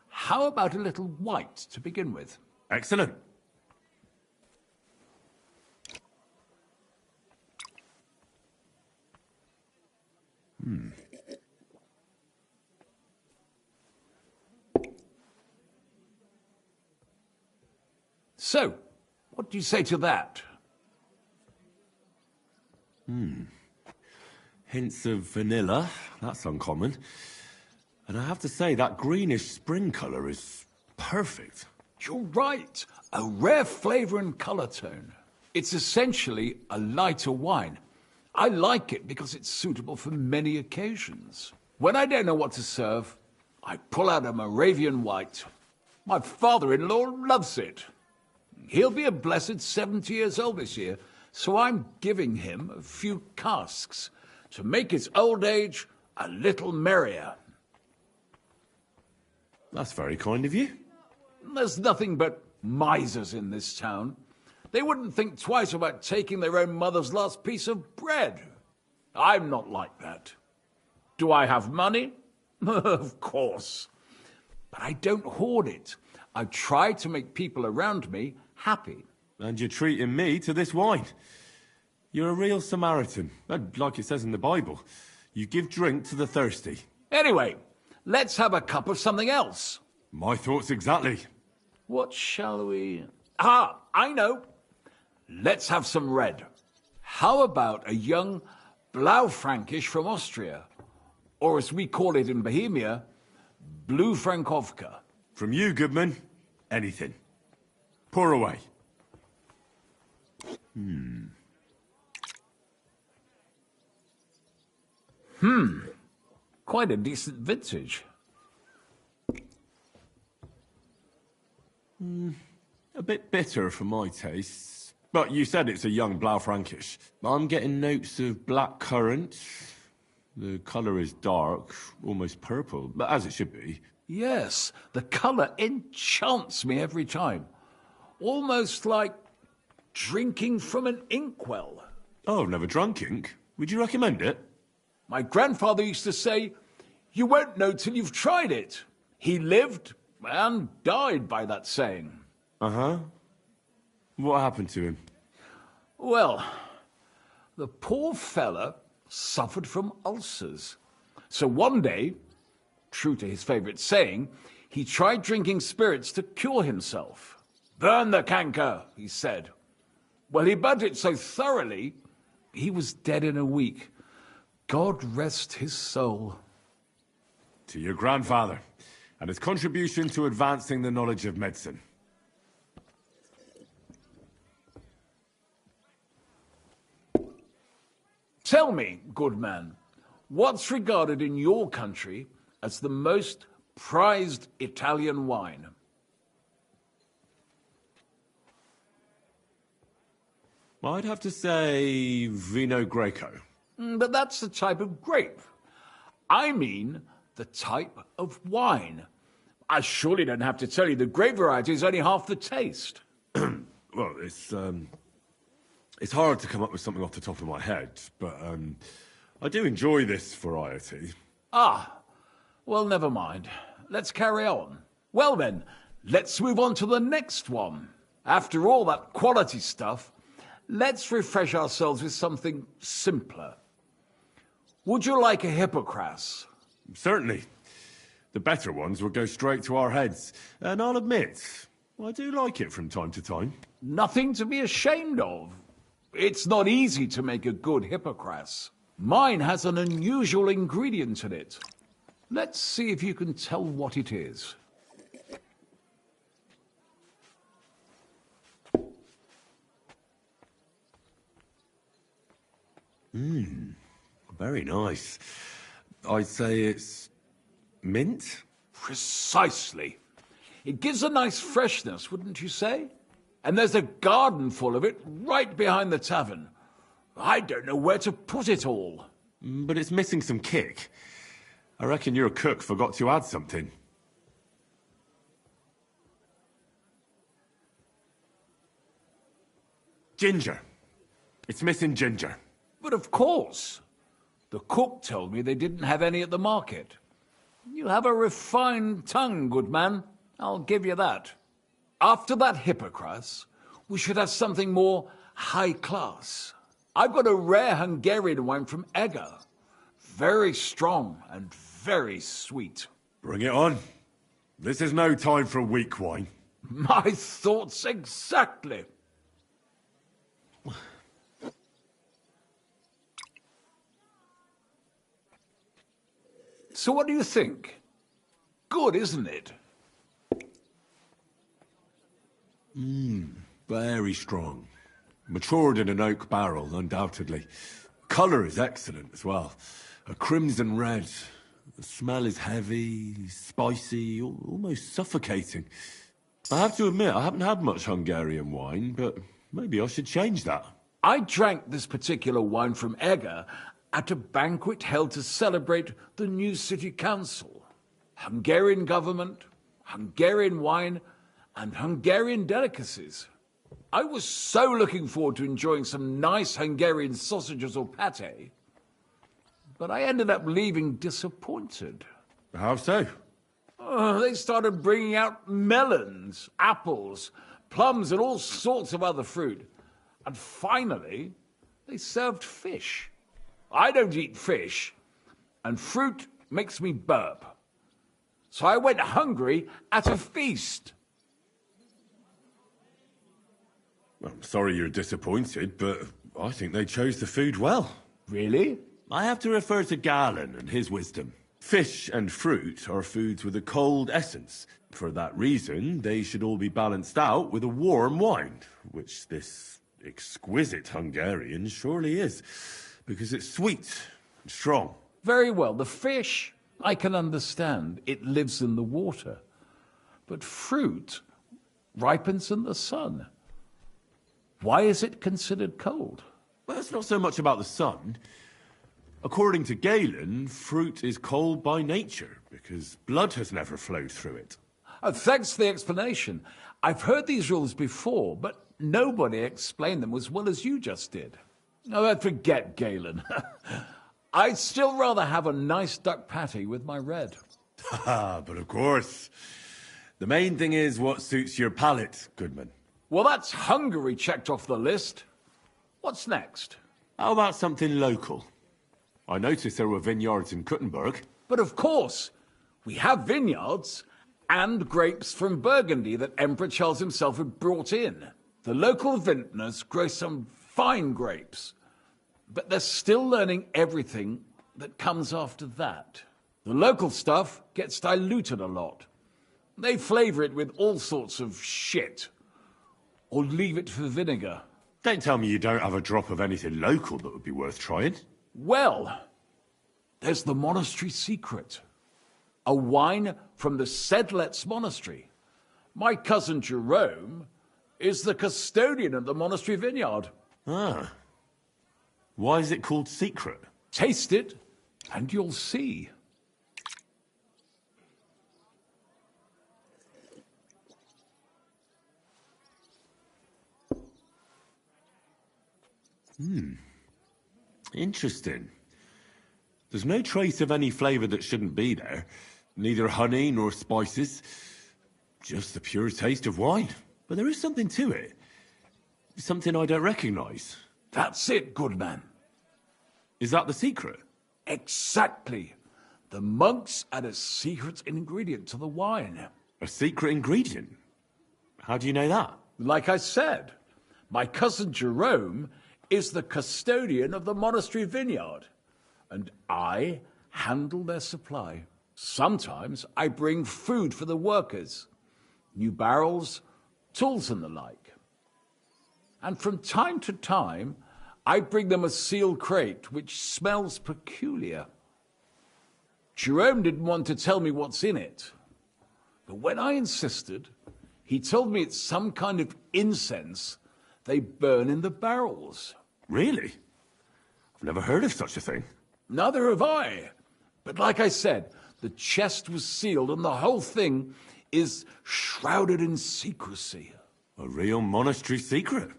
How about a little white to begin with? Excellent. So, what do you say to that? Hints of vanilla. That's uncommon. And I have to say, that greenish spring colour is perfect. You're right. A rare flavour and colour tone. It's essentially a lighter wine. I like it because it's suitable for many occasions. When I don't know what to serve, I pull out a Moravian white. My father-in-law loves it. He'll be a blessed 70 years old this year, so I'm giving him a few casks to make his old age a little merrier. That's very kind of you. There's nothing but misers in this town. They wouldn't think twice about taking their own mother's last piece of bread. I'm not like that. Do I have money? Of course. But I don't hoard it. I try to make people around me happy. And you're treating me to this wine. You're a real Samaritan. And like it says in the Bible, you give drink to the thirsty. Anyway, let's have a cup of something else. My thoughts exactly. What shall we... Ah, I know. Let's have some red. How about a young Blaufränkisch from Austria? Or as we call it in Bohemia, Blue Frankovka. From you, Goodman, anything. Pour away. Quite a decent vintage. A bit bitter for my tastes. But you said it's a young Blaufränkisch. I'm getting notes of black currant. The colour is dark, almost purple, but as it should be. Yes, the colour enchants me every time. Almost like drinking from an inkwell. Oh, I've never drunk ink. Would you recommend it? My grandfather used to say, you won't know till you've tried it. He lived and died by that saying. Uh-huh. What happened to him? Well, the poor fella suffered from ulcers. So one day, true to his favourite saying, he tried drinking spirits to cure himself. Burn the canker, he said. Well, he burnt it so thoroughly, he was dead in a week. God rest his soul. To your grandfather, and his contribution to advancing the knowledge of medicine. Tell me, good man, what's regarded in your country as the most prized Italian wine? I'd have to say Vino Greco. But that's the type of grape. I mean the type of wine. I surely don't have to tell you the grape variety is only half the taste. Well, it's hard to come up with something off the top of my head, but I do enjoy this variety. Ah, well, never mind. Let's carry on. Well then, let's move on to the next one. After all that quality stuff, let's refresh ourselves with something simpler. Would you like a Hippocras? Certainly. The better ones will go straight to our heads. And I'll admit, I do like it from time to time. Nothing to be ashamed of. It's not easy to make a good Hippocras. Mine has an unusual ingredient in it. Let's see if you can tell what it is. Very nice. I'd say it's mint? Precisely. It gives a nice freshness, wouldn't you say? And there's a garden full of it right behind the tavern. I don't know where to put it all. But it's missing some kick. I reckon your cook forgot to add something. Ginger. It's missing ginger. But of course. The cook told me they didn't have any at the market. You have a refined tongue, good man. I'll give you that. After that hippocras, we should have something more high class. I've got a rare Hungarian wine from Eger. Very strong and very sweet. Bring it on. This is no time for weak wine. My thoughts exactly. So what do you think? Good, isn't it? Very strong. Matured in an oak barrel, undoubtedly. Colour is excellent as well. A crimson red. The smell is heavy, spicy, almost suffocating. I have to admit, I haven't had much Hungarian wine, but maybe I should change that. I drank this particular wine from Eger at a banquet held to celebrate the new city council. Hungarian government, Hungarian wine, and Hungarian delicacies. I was so looking forward to enjoying some nice Hungarian sausages or pate, but I ended up leaving disappointed. How so? They started bringing out melons, apples, plums, and all sorts of other fruit. And finally, they served fish. I don't eat fish, and fruit makes me burp. So I went hungry at a feast. I'm sorry you're disappointed, but I think they chose the food well. Really? I have to refer to Galen and his wisdom. Fish and fruit are foods with a cold essence. For that reason, they should all be balanced out with a warm wine, which this exquisite Hungarian surely is, because it's sweet and strong. Very well. The fish, I can understand. It lives in the water. But fruit ripens in the sun. Why is it considered cold? Well, it's not so much about the sun. According to Galen, fruit is cold by nature, because blood has never flowed through it. Thanks for the explanation. I've heard these rules before, but nobody explained them as well as you just did. Oh, forget Galen. I'd still rather have a nice duck patty with my red. But of course. The main thing is what suits your palate, Goodman. Well, that's Hungary checked off the list. What's next? How about something local? I noticed there were vineyards in Kuttenberg. But of course, we have vineyards and grapes from Burgundy that Emperor Charles himself had brought in. The local vintners grow some fine grapes, but they're still learning everything that comes after that. The local stuff gets diluted a lot. They flavour it with all sorts of shit, or leave it for vinegar. Don't tell me you don't have a drop of anything local that would be worth trying. Well, there's the monastery secret. A wine from the Sedlets monastery. My cousin Jerome is the custodian of the monastery vineyard. Ah. Why is it called secret? Taste it, and you'll see. Interesting. There's no trace of any flavour that shouldn't be there. Neither honey nor spices. Just the pure taste of wine. But there is something to it. Something I don't recognise. That's it, good man. Is that the secret? Exactly. The monks add a secret ingredient to the wine. A secret ingredient? How do you know that? Like I said, my cousin Jerome is the custodian of the monastery vineyard. and I handle their supply. Sometimes I bring food for the workers, new barrels, tools and the like. And from time to time, I bring them a sealed crate which smells peculiar. Jerome didn't want to tell me what's in it, but when I insisted, he told me it's some kind of incense they burn in the barrels. Really? I've never heard of such a thing. Neither have I. But like I said, the chest was sealed and the whole thing is shrouded in secrecy. A real monastery secret.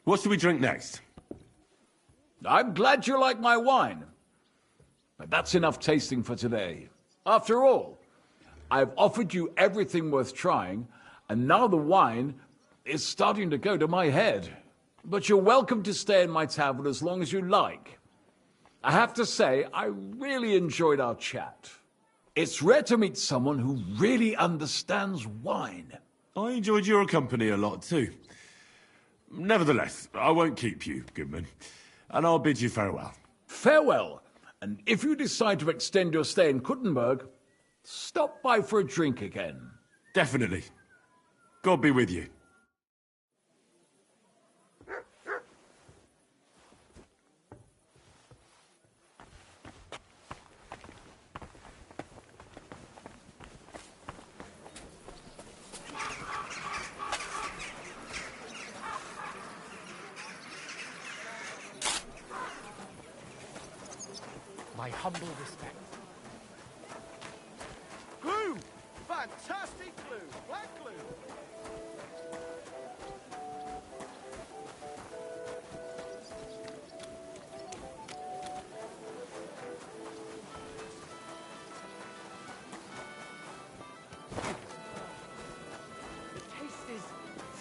What should we drink next? I'm glad you like my wine. But that's enough tasting for today. After all, I've offered you everything worth trying, and now the wine is starting to go to my head. But you're welcome to stay in my tavern as long as you like. I have to say, I really enjoyed our chat. It's rare to meet someone who really understands wine. I enjoyed your company a lot too. Nevertheless, I won't keep you, Goodman, and I'll bid you farewell. Farewell, and if you decide to extend your stay in Kuttenberg, stop by for a drink again. Definitely. God be with you. My humble respect. Glue! Fantastic glue! Black glue! The taste is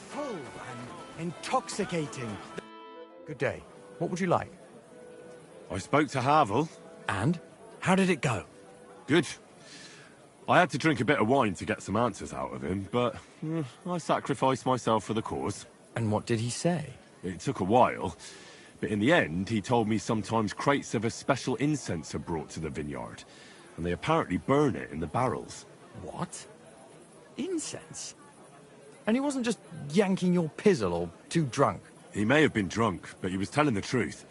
full and intoxicating. Good day. What would you like? I spoke to Havel. And? How did it go? Good. I had to drink a bit of wine to get some answers out of him, but I sacrificed myself for the cause. And what did he say? It took a while, but in the end, he told me sometimes crates of a special incense are brought to the vineyard, and they apparently burn it in the barrels. What? Incense? And he wasn't just yanking your pizzle or too drunk? He may have been drunk, but he was telling the truth.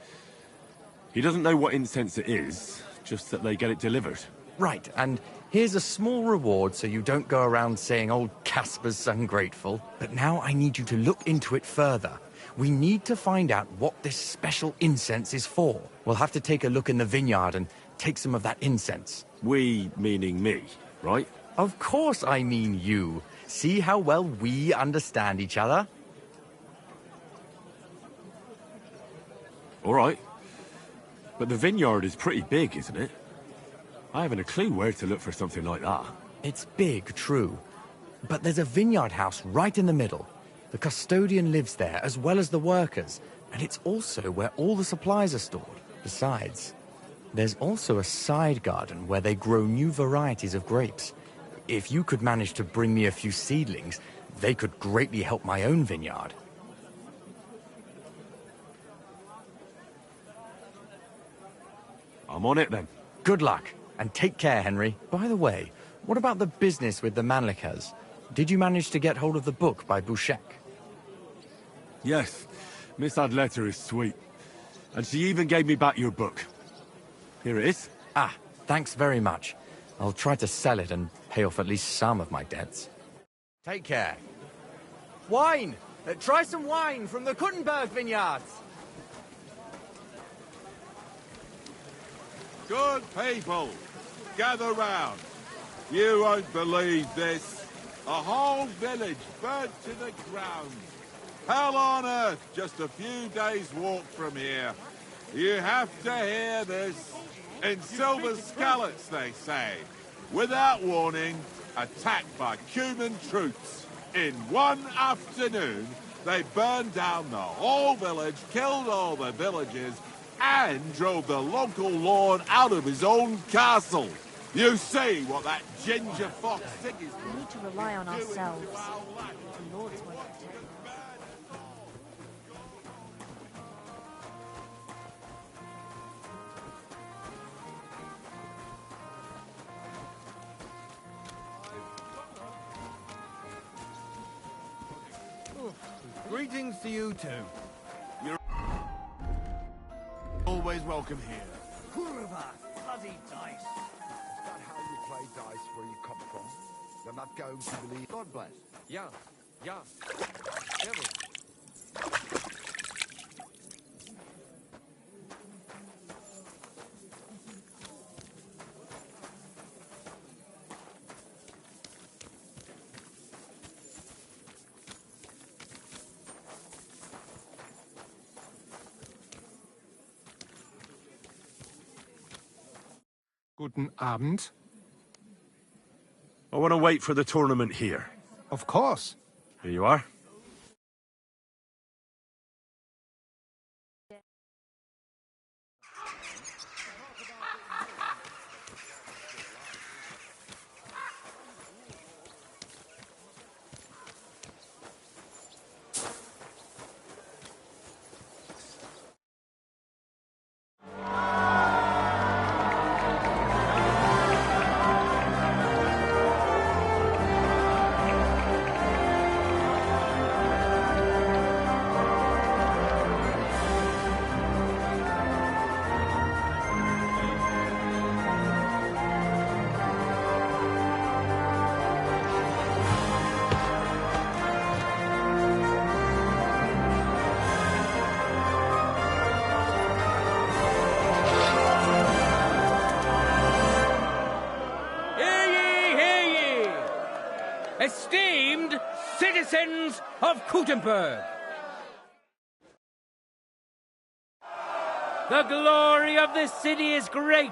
He doesn't know what incense it is, just that they get it delivered. Right, and here's a small reward so you don't go around saying old Casper's ungrateful. But now I need you to look into it further. We need to find out what this special incense is for. We'll have to take a look in the vineyard and take some of that incense. We, meaning me, right? Of course I mean you. See how well we understand each other? All right. But the vineyard is pretty big, isn't it? I haven't a clue where to look for something like that. It's big, true. But there's a vineyard house right in the middle. The custodian lives there, as well as the workers. And it's also where all the supplies are stored. Besides, there's also a side garden where they grow new varieties of grapes. If you could manage to bring me a few seedlings, they could greatly help my own vineyard. I'm on it then. Good luck, and take care, Henry. By the way, what about the business with the Manlikas? Did you manage to get hold of the book by Bouchek? Yes, Miss Adletter is sweet. And she even gave me back your book. Here it is. Ah, thanks very much. I'll try to sell it and pay off at least some of my debts. Take care. Wine! Try some wine from the Kuttenberg vineyards! Good people, gather round. You won't believe this. A whole village burnt to the ground. Hell on earth, just a few days' walk from here. You have to hear this. In silver scallops, they say. Without warning, attacked by Cuban troops. In one afternoon, they burned down the whole village, killed all the villagers, and drove the local lord out of his own castle. You see what that ginger fox Siggy's We need to rely on ourselves. The Lord's won't protect us. Greetings to you too. You're always welcome here. Kurva, bloody dice. Is that how you play dice where you come from? You're not going to believe... God bless. Yeah. Guten Abend. I want to wait for the tournament here. Of course. Here you are. Esteemed citizens of Gutenberg, the glory of this city is great,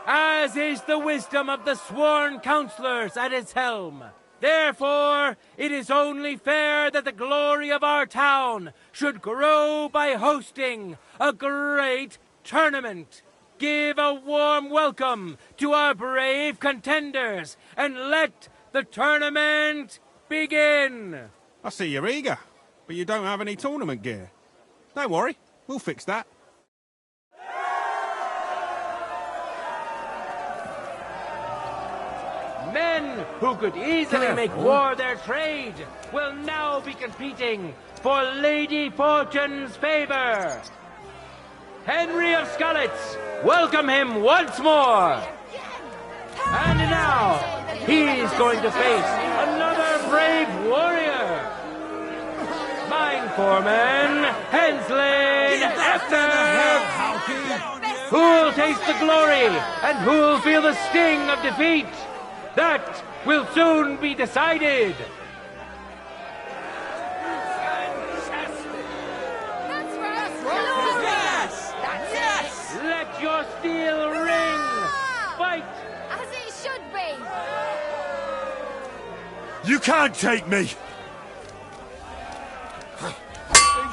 as is the wisdom of the sworn councillors at its helm. Therefore, it is only fair that the glory of our town should grow by hosting a great tournament. Give a warm welcome to our brave contenders, and let the tournament begin! I see you're eager, but you don't have any tournament gear. Don't worry, we'll fix that. Men who could easily make war their trade will now be competing for Lady Fortune's favor. Henry of Scarlets, welcome him once more! And now, he's going to face another brave warrior! Mine foreman, Hensley Esther! Who'll taste the glory, and who'll feel the sting of defeat? That will soon be decided! Let your steel ring! Fight! As it should be! You can't take me! He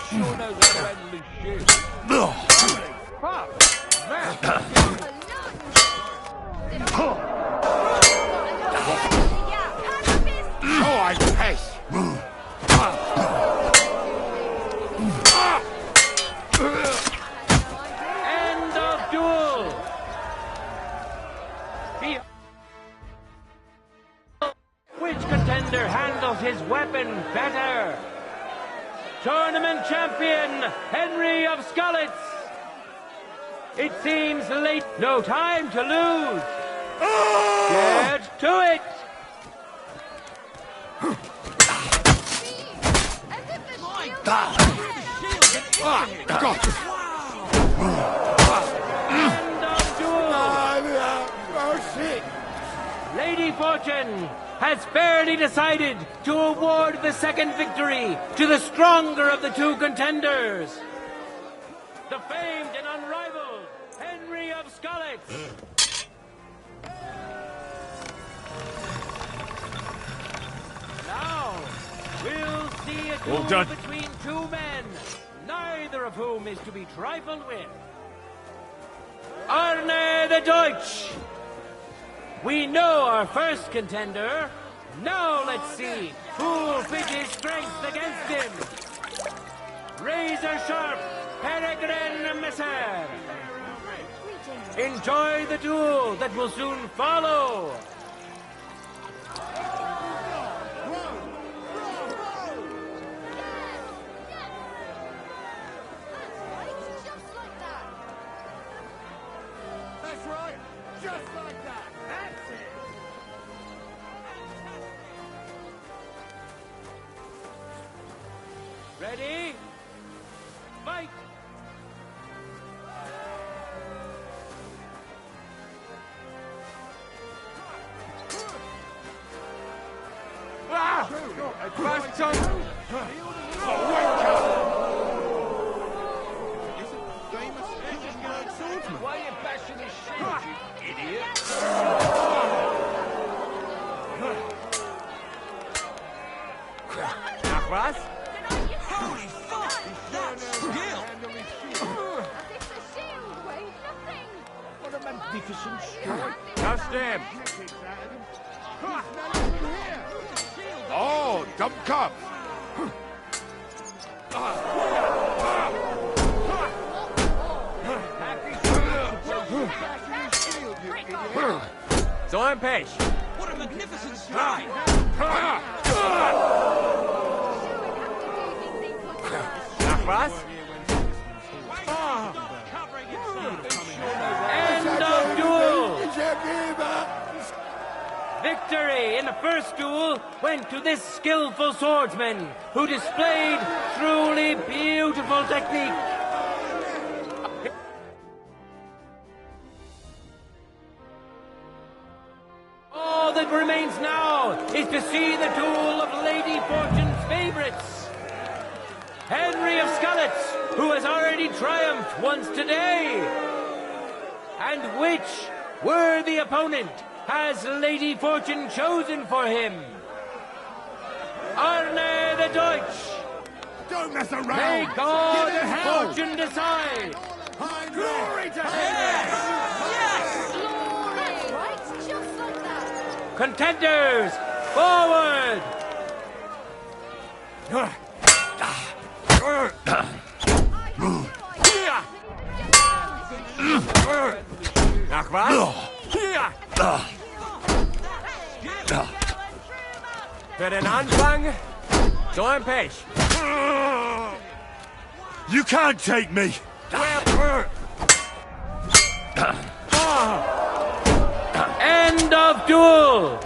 sure knows how to handle his shit. Fuck! Man! Oh, I pace! End of duel! Which contender handles his weapon better? Tournament champion, Henry of Scarlets! It seems late. No time to lose! Get to it! God! End of duel! Lady Fortune has fairly decided to award the second victory to the stronger of the two contenders. The famed and unrivaled Henry of Scarlets. Now, we'll see a All duel done. between two men, neither of whom is to be trifled with. Arne the Deutsch. We know our first contender. Now let's see who'll fit his strength against him. Razor sharp, Peregrine Messer. Enjoy the duel that will soon follow. Just like that. That's it. Ready? Fight! Advanced on... Why are you bashing his shield, you idiot? Nachwas? Holy fuck! That's skill! What a magnificent strike. Just him. Oh, dumb cop! So I'm Pesh. What a magnificent strike! Nachwas? End of duel! Victory in the first duel went to this skillful swordsman who displayed truly beautiful technique. All that remains now is to see the duel of Lady Fortune's favorites. Henry of Skalitz, who has already triumphed once today. And which worthy opponent has Lady Fortune chosen for him? Arne the Deutsch. Don't mess around! May God Give it and hell! Fortune decide. Glory to Right, just like that. Contenders, forward! Nachwas? Für den Anfang, so ein Pech. You can't take me! End of duel!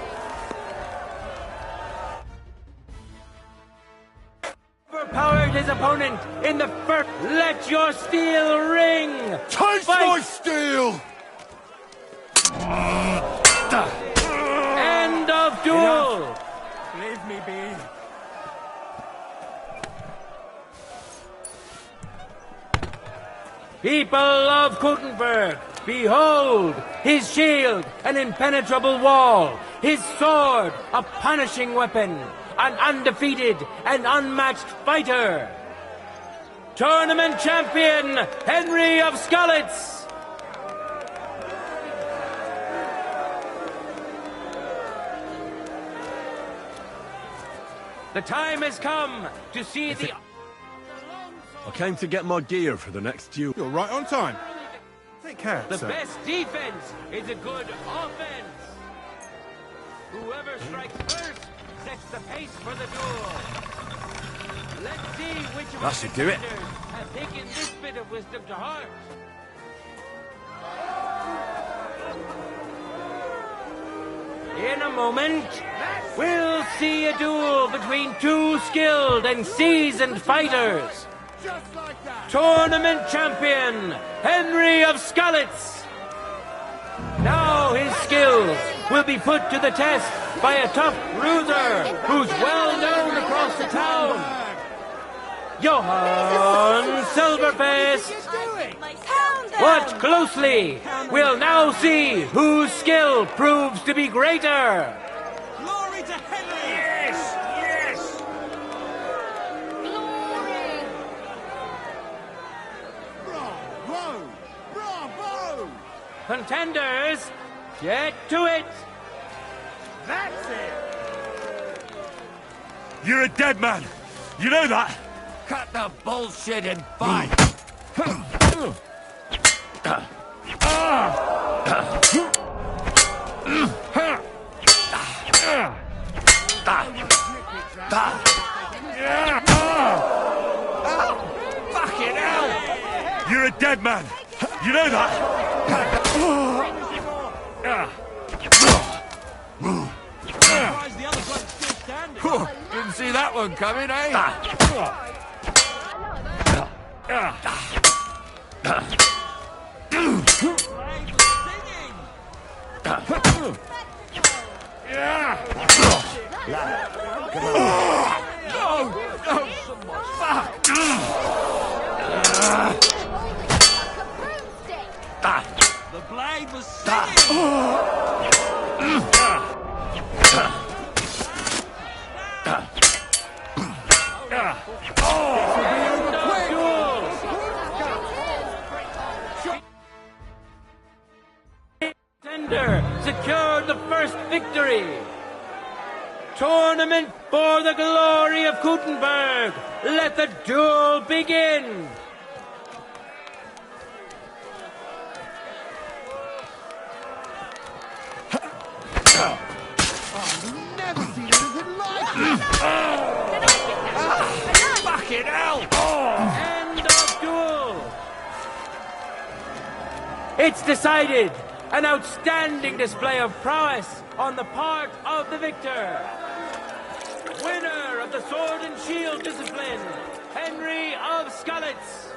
Overpowered his opponent in the first. Let your steel ring! Taste my steel! End of duel! Leave me be. People of Kuttenberg, behold his shield, an impenetrable wall, his sword, a punishing weapon, an undefeated and unmatched fighter. Tournament champion, Henry of Skalitz. The time has come to see the... I came to get my gear for the next duel. You're right on time. Take care, The sir. best defense is a good offense. Whoever strikes first sets the pace for the duel. Let's see which of That our should do it. contenders have taken this bit of wisdom to heart. In a moment, we'll see a duel between two skilled and seasoned fighters. Just like that. Tournament champion, Henry of Skalitz. Now his skills will be put to the test by a tough bruiser who's well known across the town. Johann Silverface. Watch closely. We'll now see whose skill proves to be greater. Glory to Henry! Yes, yes. Bravo! Bravo! Contenders, get to it. That's it. You're a dead man. You know that? Cut the bullshit and fight! Fucking hell! You're a dead man. You know that? Surprised the other bloke's still standing. Didn't see that one coming, eh? The blade was singing. Contender secured the first victory. Tournament for the glory of Gutenberg. Let the duel begin. Never seen anything like it! Fucking hell! End of duel. It's decided. An outstanding display of prowess on the part of the victor. Winner of the sword and shield discipline, Henry of Skalitz.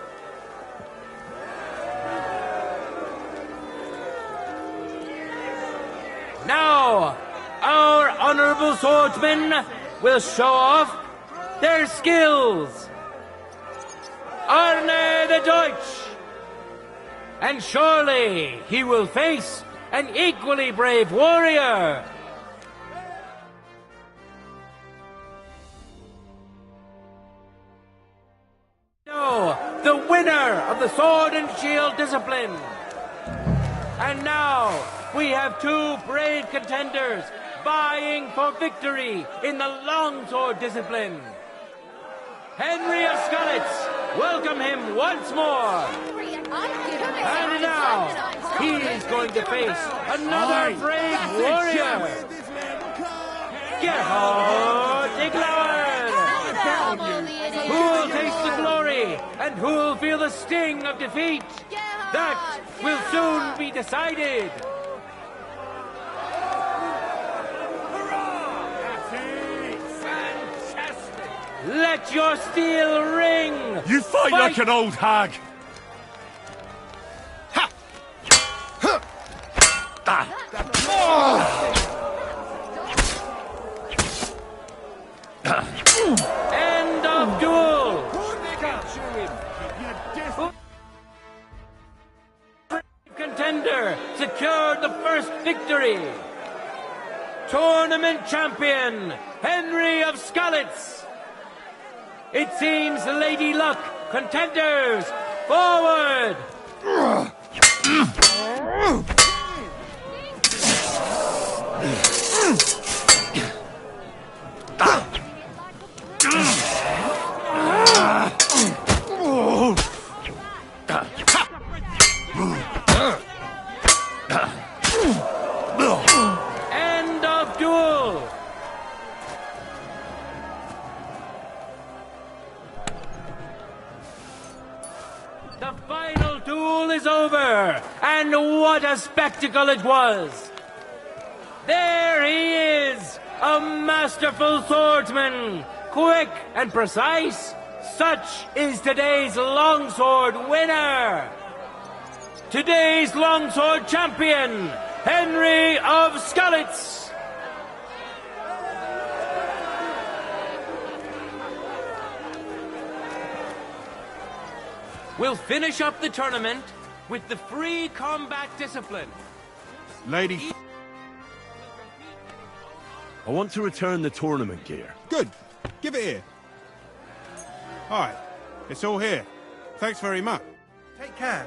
Now, our honorable swordsmen will show off their skills. Arne the Deutsch. And surely he will face an equally brave warrior. No, the winner of the sword and shield discipline. And now we have two brave contenders vying for victory in the longsword discipline. Henry of Skalitz, welcome him once more. And now, he is going to face another brave warrior. Gerhard Iglauer. Who will taste the glory and who will feel the sting of defeat? That will soon be decided. Let your steel ring! You fight like an old hag! End of duel! Contender secured the first victory. Tournament champion, Henry of Skalitz. It seems Lady Luck, contenders, forward! End of duel! The final duel is over, and what a spectacle it was! There he is, a masterful swordsman, quick and precise. Such is today's longsword winner. Today's longsword champion, Henry of Skalitz. We'll finish up the tournament with the free combat discipline. Lady... I want to return the tournament gear. Good. Give it here. All right. It's all here. Thanks very much. Take care.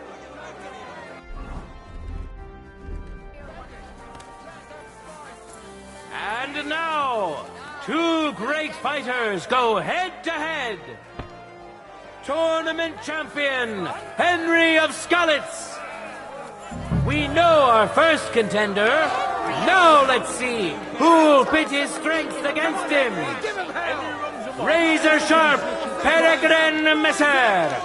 And now, two great fighters go head to head. Tournament champion, Henry of Skalitz. We know our first contender. Now let's see who'll pit his strength against him. Razor sharp, Peregrine Messer.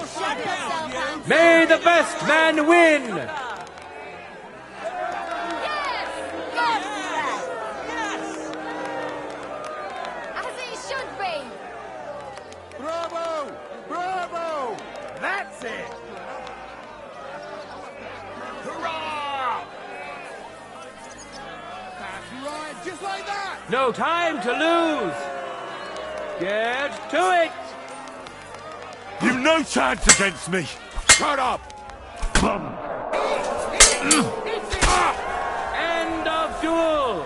May the best man win. Just like that! No time to lose! Get to it! You've no chance against me! Shut up! End of duel!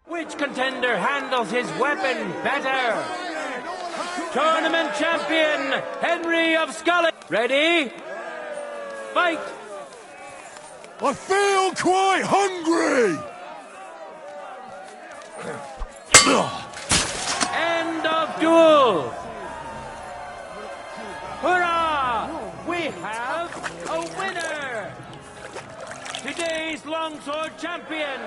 Which contender handles his weapon better? Tournament champion, Henry of Scarlet. Ready? Fight! I feel quite hungry! End of duel! Hurrah! We have a winner! Today's longsword champion,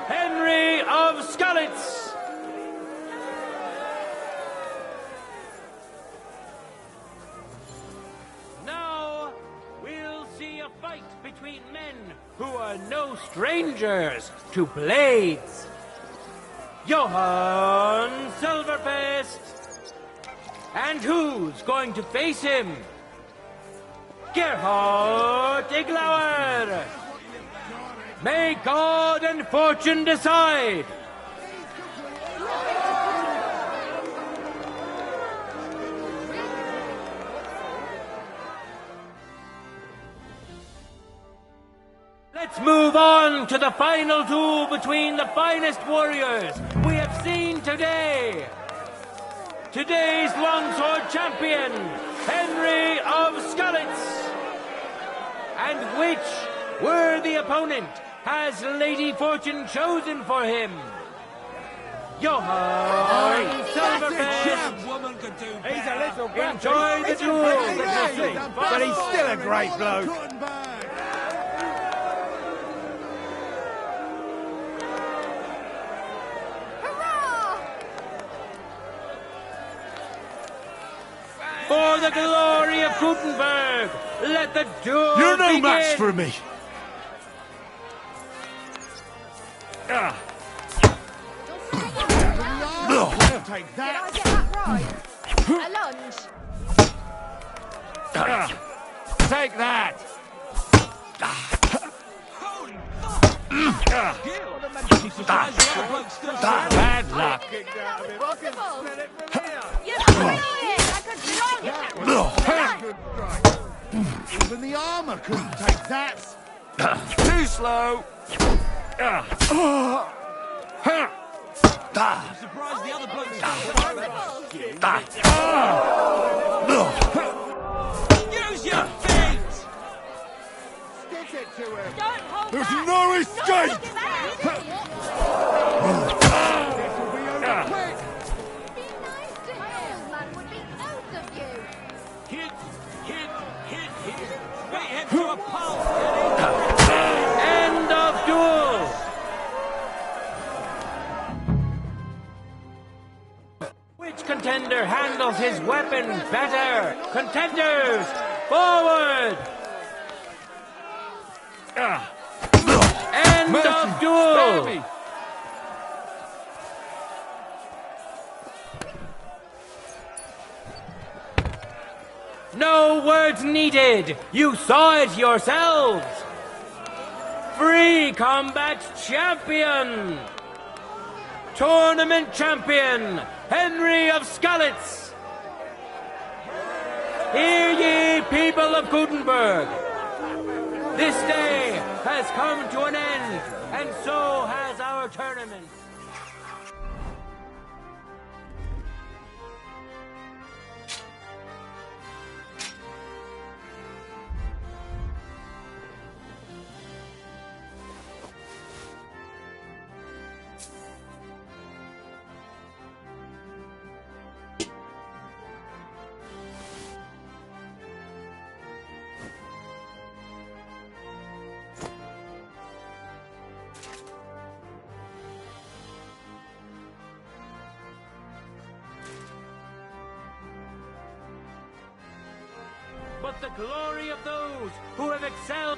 Henry of Scarlets! Now, we'll see a fight between men who are no strangers to blades. Johann Silverfist! And who's going to face him? Gerhard Iglauer! May God and fortune decide! Let's move on to the final duel between the finest warriors we have seen today. Today's longsword champion, Henry of Scarlets. And which worthy opponent has Lady Fortune chosen for him? Johann Silverfist. Woman could do He's a little brat. Enjoy the duel. But he's still a great bloke. For the glory of Gutenberg, let the duel You're no begin. match for me! Take that! Did I get that right? A lunge. Take that! Bad luck. Impossible. You're brilliant. I could strong it. Even the armor couldn't take that! Too slow. I'm surprised the other blokes Use your feet! Stick it to him! Don't hold There's back. no escape! This will be over quick! Be nice to him. Man would be out of you. Hit! Beat him to a pulp! End of duel. Which contender handles his weapon better? Contenders, forward! End of duel. No words needed. You saw it yourselves. Free Combat Champion. Tournament Champion, Henry of Scarlets. Hear ye, people of Gutenberg. This day has come to an end, and so has our tournament. But the glory of those who have excelled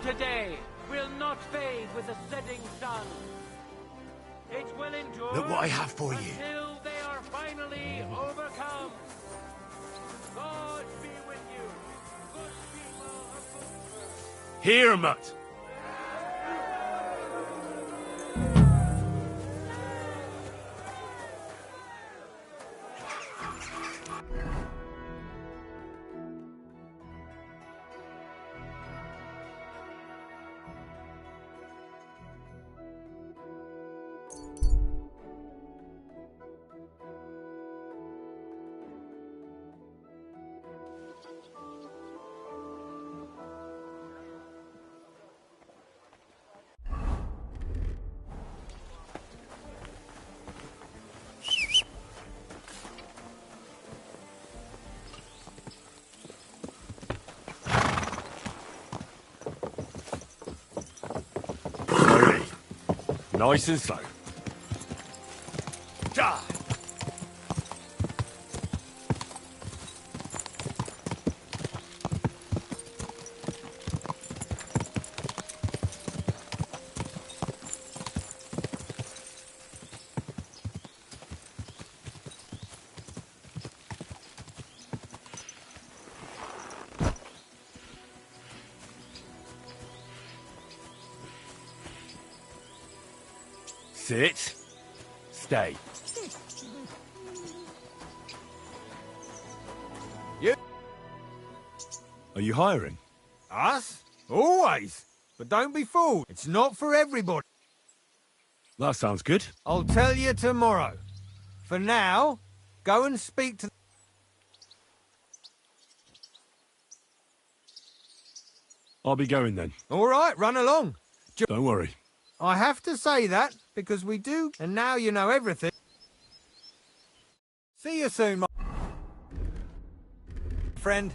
today will not fade with the setting sun. It will endure Look what I have for you. until they are finally overcome. God be with you, good people of Gutenberg. Here, Mutt. Slowly. Nice and slow. Die. Sit. Stay. You? Are you hiring? Us? Always. But don't be fooled. It's not for everybody. That sounds good. I'll tell you tomorrow. For now, go and speak to... I'll be going then. All right, run along. Don't worry. I have to say that, because we do, and now you know everything. See you soon, my friend.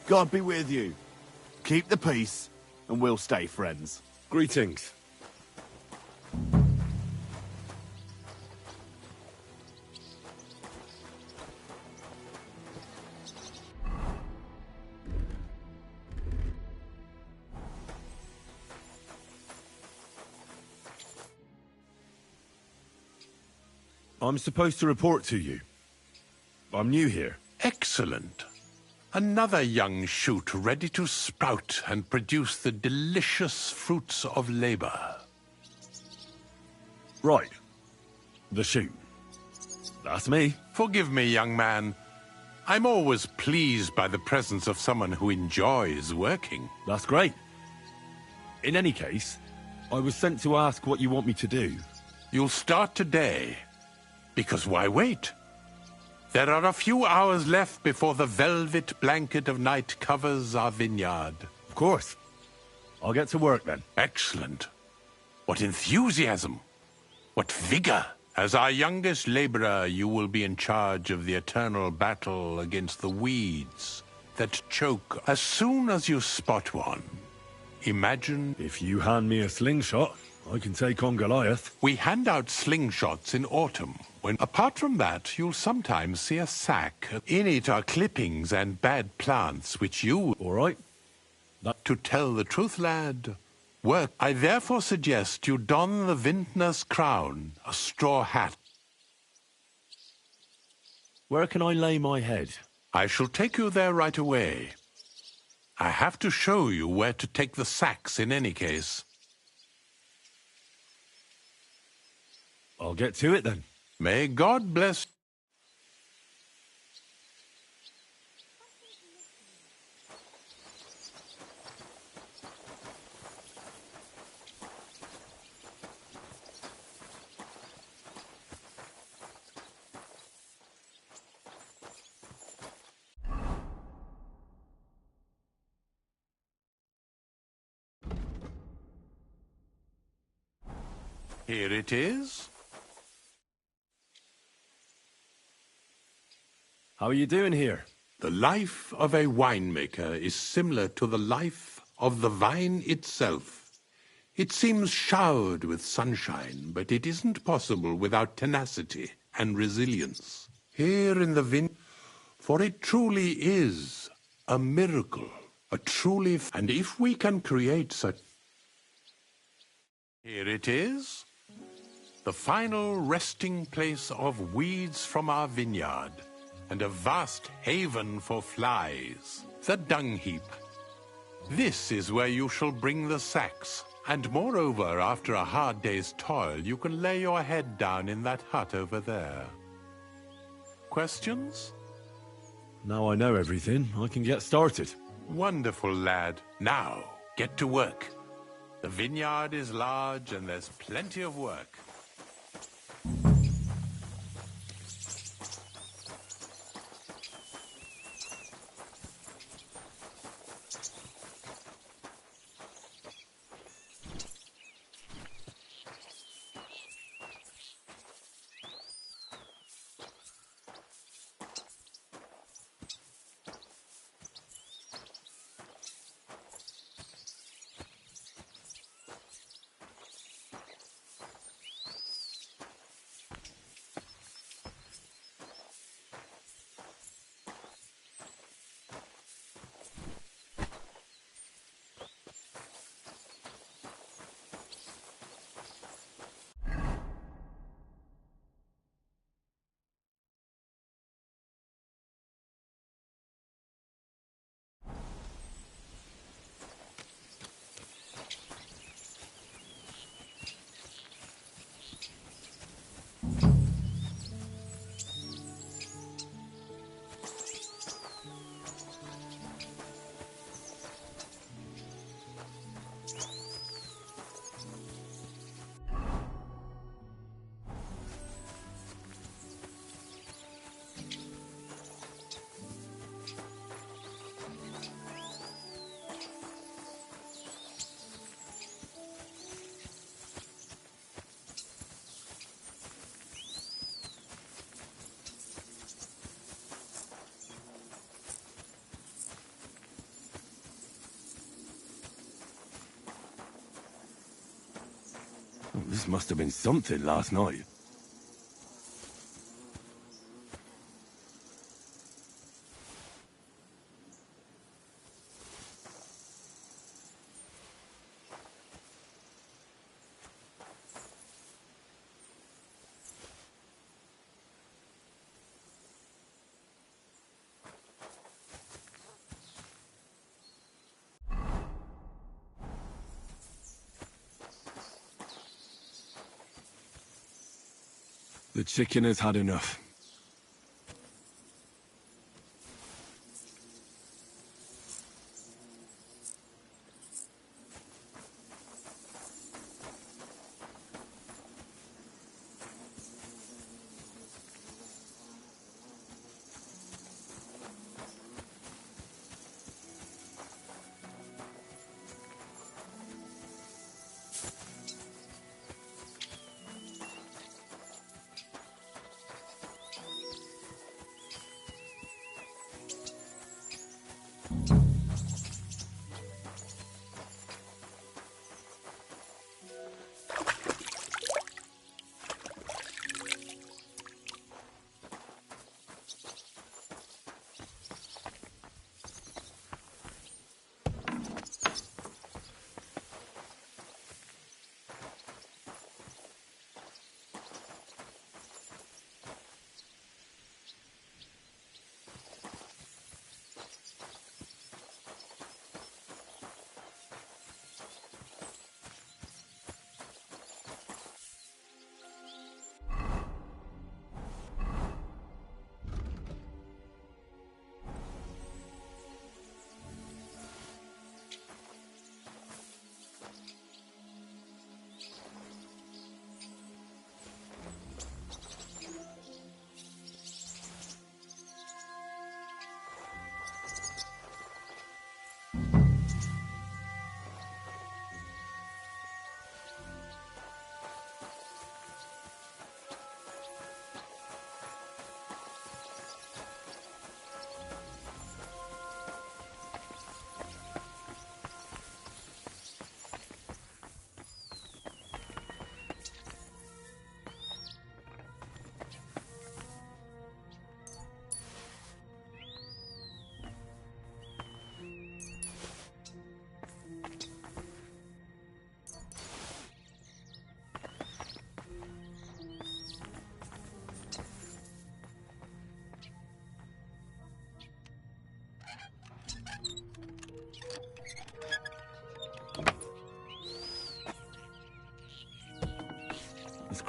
God be with you. Keep the peace, and we'll stay friends. Greetings. I'm supposed to report to you. I'm new here. Excellent. Another young shoot ready to sprout and produce the delicious fruits of labor. Right. The shoot. That's me. Forgive me, young man. I'm always pleased by the presence of someone who enjoys working. That's great. In any case, I was sent to ask what you want me to do. You'll start today. Because why wait? There are a few hours left before the velvet blanket of night covers our vineyard. Of course. I'll get to work then. Excellent. What enthusiasm! What vigor! As our youngest laborer, you will be in charge of the eternal battle against the weeds that choke as soon as you spot one. Imagine... If you hand me a slingshot, I can take on Goliath. We hand out slingshots in autumn. When, apart from that, you'll sometimes see a sack. In it are clippings and bad plants, which you... All right. To tell the truth, lad, work. I therefore suggest you don the vintner's crown, a straw hat. Where can I lay my head? I shall take you there right away. I have to show you where to take the sacks in any case. I'll get to it then. May God bless... Here it is. How are you doing here? The life of a winemaker is similar to the life of the vine itself. It seems showered with sunshine, but it isn't possible without tenacity and resilience. Here in the vineyard, for it truly is a miracle, and if we can create such... Here it is, the final resting place of weeds from our vineyard, and a vast haven for flies, the dung heap. This is where you shall bring the sacks, and moreover, after a hard day's toil, you can lay your head down in that hut over there. Questions? Now I know everything, I can get started. Wonderful, lad. Now, get to work. The vineyard is large and there's plenty of work. This must have been something last night. The chicken has had enough.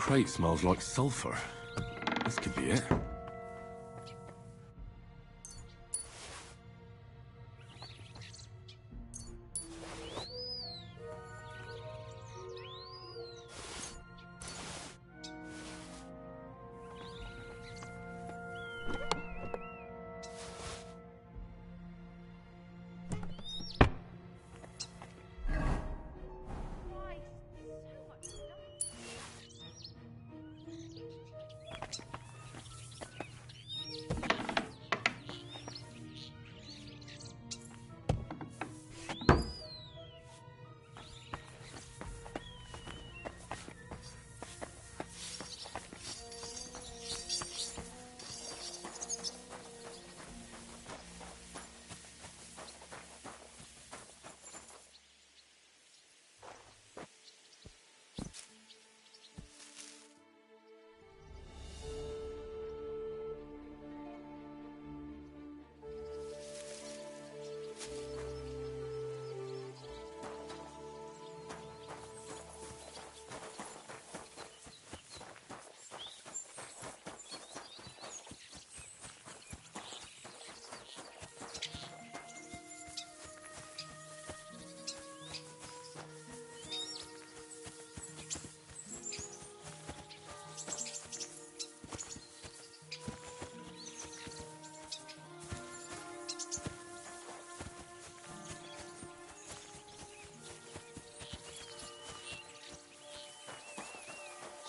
crate smells like sulfur. This could be it.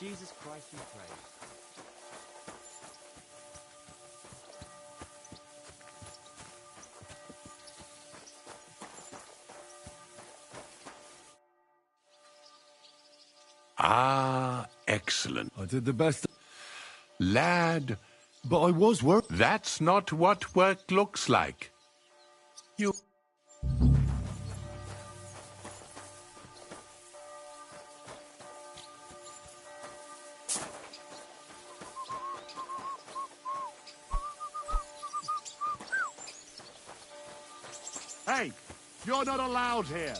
Jesus Christ we pray. Ah, excellent. I did the best. Lad. But I was work. That's not what work looks like. You... Hey, you're not allowed here.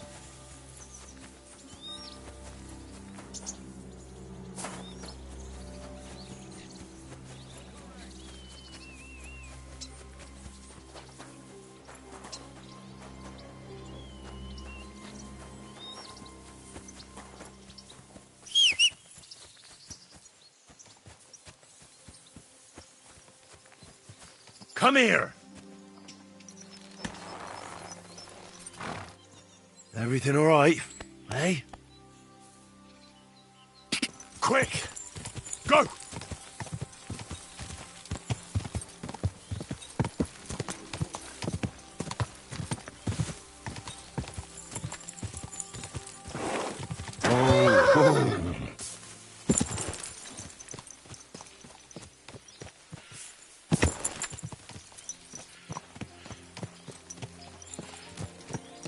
Come here! Everything all right, eh? Quick! Go!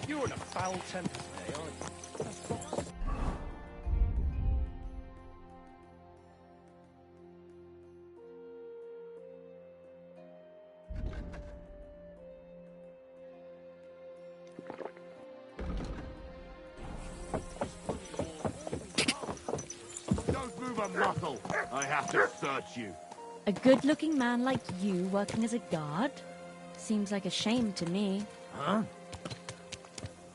You're in a foul temper today, aren't you? Don't move a muscle. I have to search you. A good-looking man like you working as a guard? Seems like a shame to me. Huh?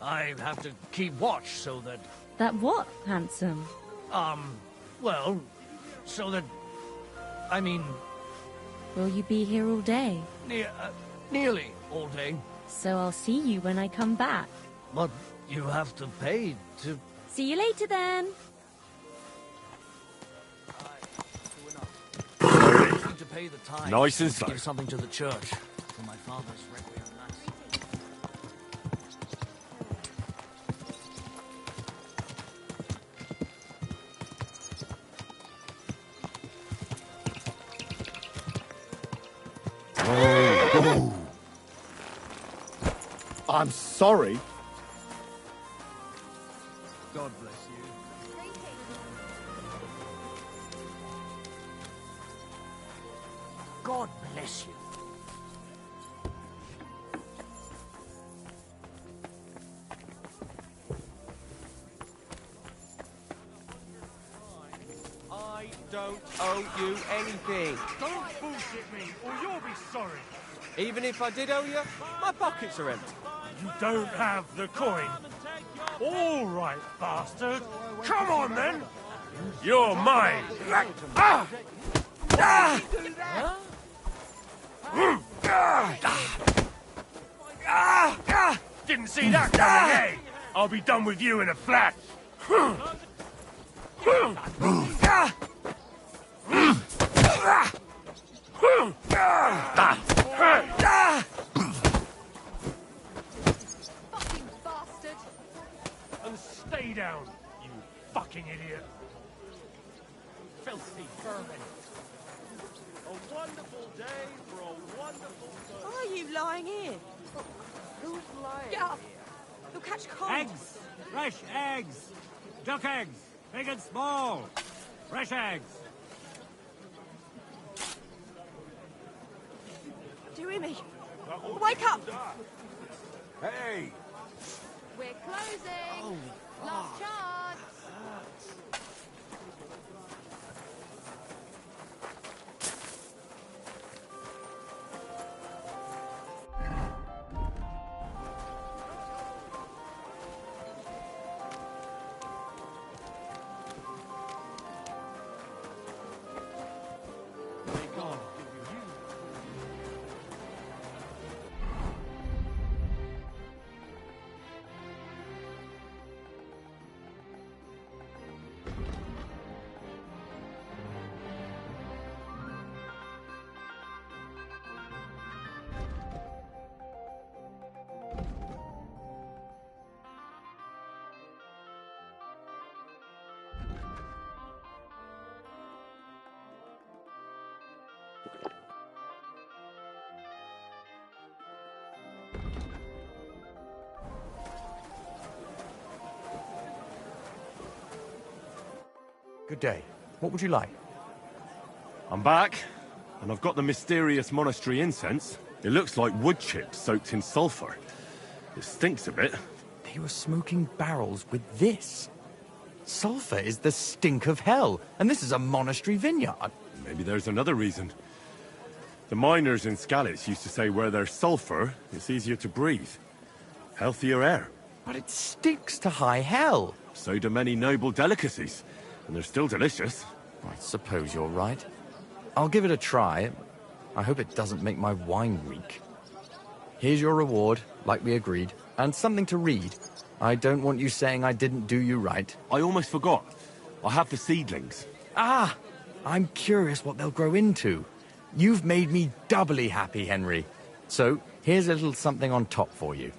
I have to keep watch so that... That what, handsome? Well, so that... I mean... Will you be here all day? Nearly all day. So I'll see you when I come back. But you have to pay to... See you later then. to pay the tithe. Nice and slow. Give something to the church for my father's requiem mass. Oh. I'm sorry. God bless you. God bless you. I I don't owe you anything. Don't bullshit me, or you'll be sorry. Even if I did owe you, my pockets are empty. You don't have the coin. All right, bastard. Come on, then. You're mine. Ah! Ah! Didn't see that coming, eh? I'll be done with you in a flash. Fucking bastard! And stay down, you fucking idiot. Filthy vermin. A wonderful day for a wonderful person. Why are you lying here? Who's lying? Get up! You'll catch cold. Eggs! Fresh eggs! Duck eggs! Big and small! Fresh eggs! Do you hear me? Wake up! Hey! We're closing! Last chance! Good day. What would you like? I'm back, and I've got the mysterious monastery incense. It looks like wood chips soaked in sulfur. It stinks a bit. They were smoking barrels with this. Sulfur is the stink of hell, and this is a monastery vineyard. Maybe there's another reason. The miners in Skalitz used to say where there's sulfur, it's easier to breathe. Healthier air. But it stinks to high hell. So do many noble delicacies, and they're still delicious. I suppose you're right. I'll give it a try. I hope it doesn't make my wine weak. Here's your reward, like we agreed, and something to read. I don't want you saying I didn't do you right. I almost forgot. I have the seedlings. Ah! I'm curious what they'll grow into. You've made me doubly happy, Henry. So, here's a little something on top for you.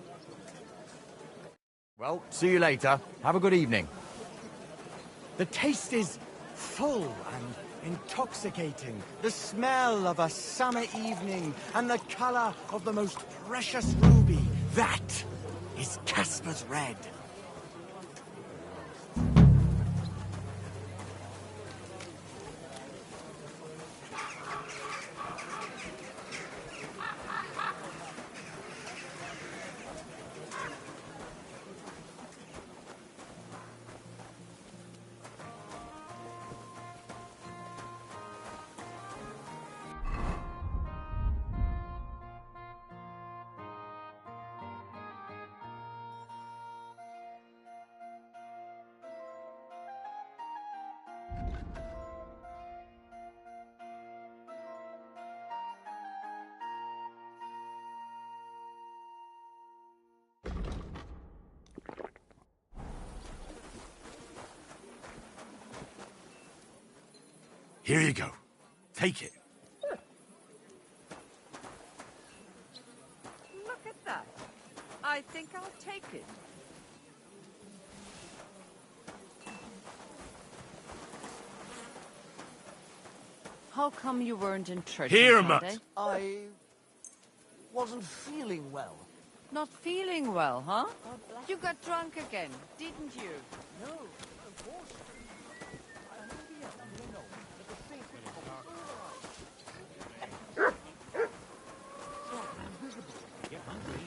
Well, see you later. Have a good evening. The taste is full and intoxicating. The smell of a summer evening and the color of the most precious ruby. That is Casper's Red. Here you go. Take it. Look at that. I think I'll take it. How come you weren't in church Here, on Mutt. Sunday? I wasn't feeling well. Not feeling well, huh? You got drunk again, didn't you? No, of course. I know the end, you know, but the thing Get hungry.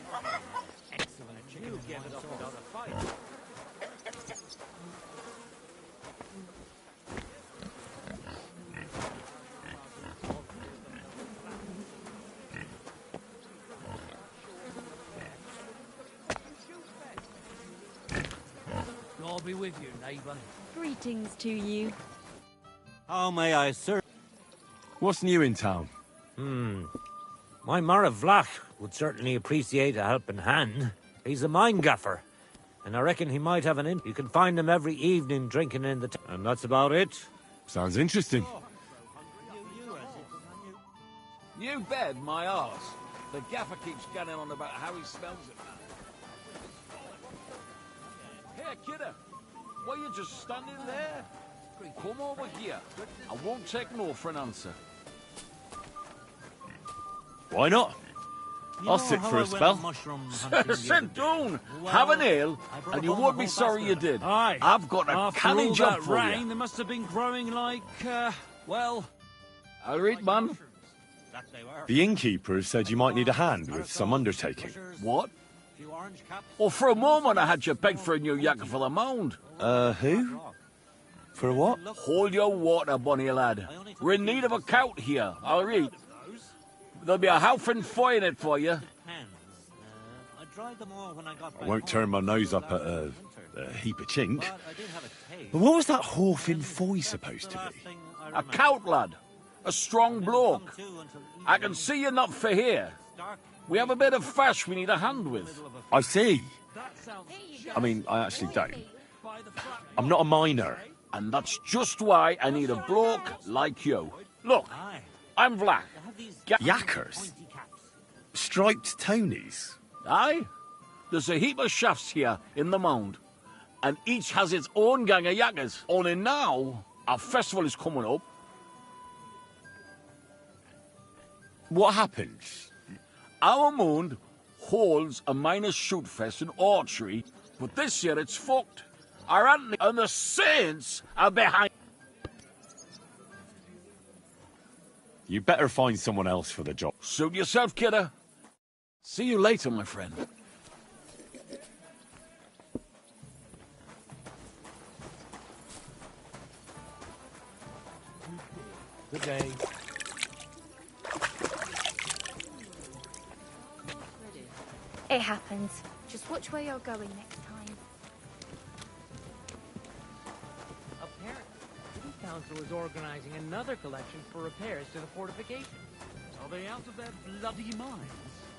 Excellent chicken. You get it up without a fight. be with you, neighbour. Greetings to you. How may I serve? What's new in town? My Mara Vlach would certainly appreciate a helping hand. He's a mine gaffer, and I reckon he might have an imp. You can find him every evening drinking in the and that's about it. Sounds interesting. New bed, my arse. The gaffer keeps going on about how he smells it. Here, kidder. Why you just standing there? Come over here. I won't take no for an answer. Why not? I'll sit for a spell. Sit down, have an ale, and you won't be sorry you did. Aye. I've got a canny job for rain, you. they must have been growing like, well... I'll read, man. The innkeeper said you might need a hand with some undertaking. What? Well, for a moment I had you pegged for a new yacker for the mound. Who? For what? Hold your water, bonny lad. We're in need of a cout here, all right. There'll be a howfin fire in it for you. I won't turn my nose up at a heap of chink. But what was that Horfin foy supposed to be? A cout, lad. A strong bloke. I can see you're not for here. We have a bit of fash we need a hand with. I see. I mean, I actually don't. I'm not a miner. And that's just why I need a bloke like you. Look, I'm Vlach. Yackers? Striped Tonys? Aye. There's a heap of shafts here in the mound. And each has its own gang of yackers. Only now, our festival is coming up. What happened? Our mound holds a miners' shoot fest in archery, but this year it's fucked. Our Anthony and the Saints are behind. You better find someone else for the job. Suit yourself, kidder. See you later, my friend. Good day. It happens. Just watch where you're going next time. Apparently, the City Council is organizing another collection for repairs to the fortifications. Are they out of their bloody minds?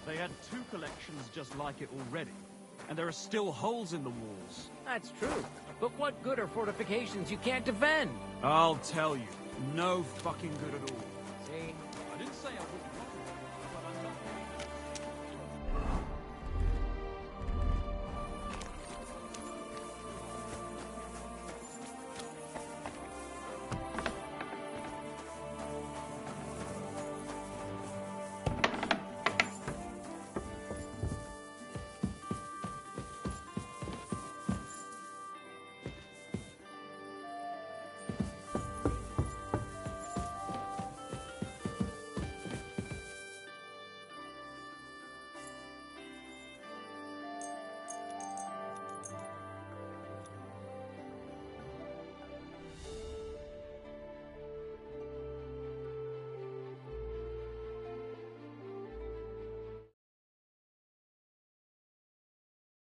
They had 2 collections just like it already, and there are still holes in the walls. That's true. But what good are fortifications you can't defend? I'll tell you, no fucking good at all. See? I didn't say I wouldn't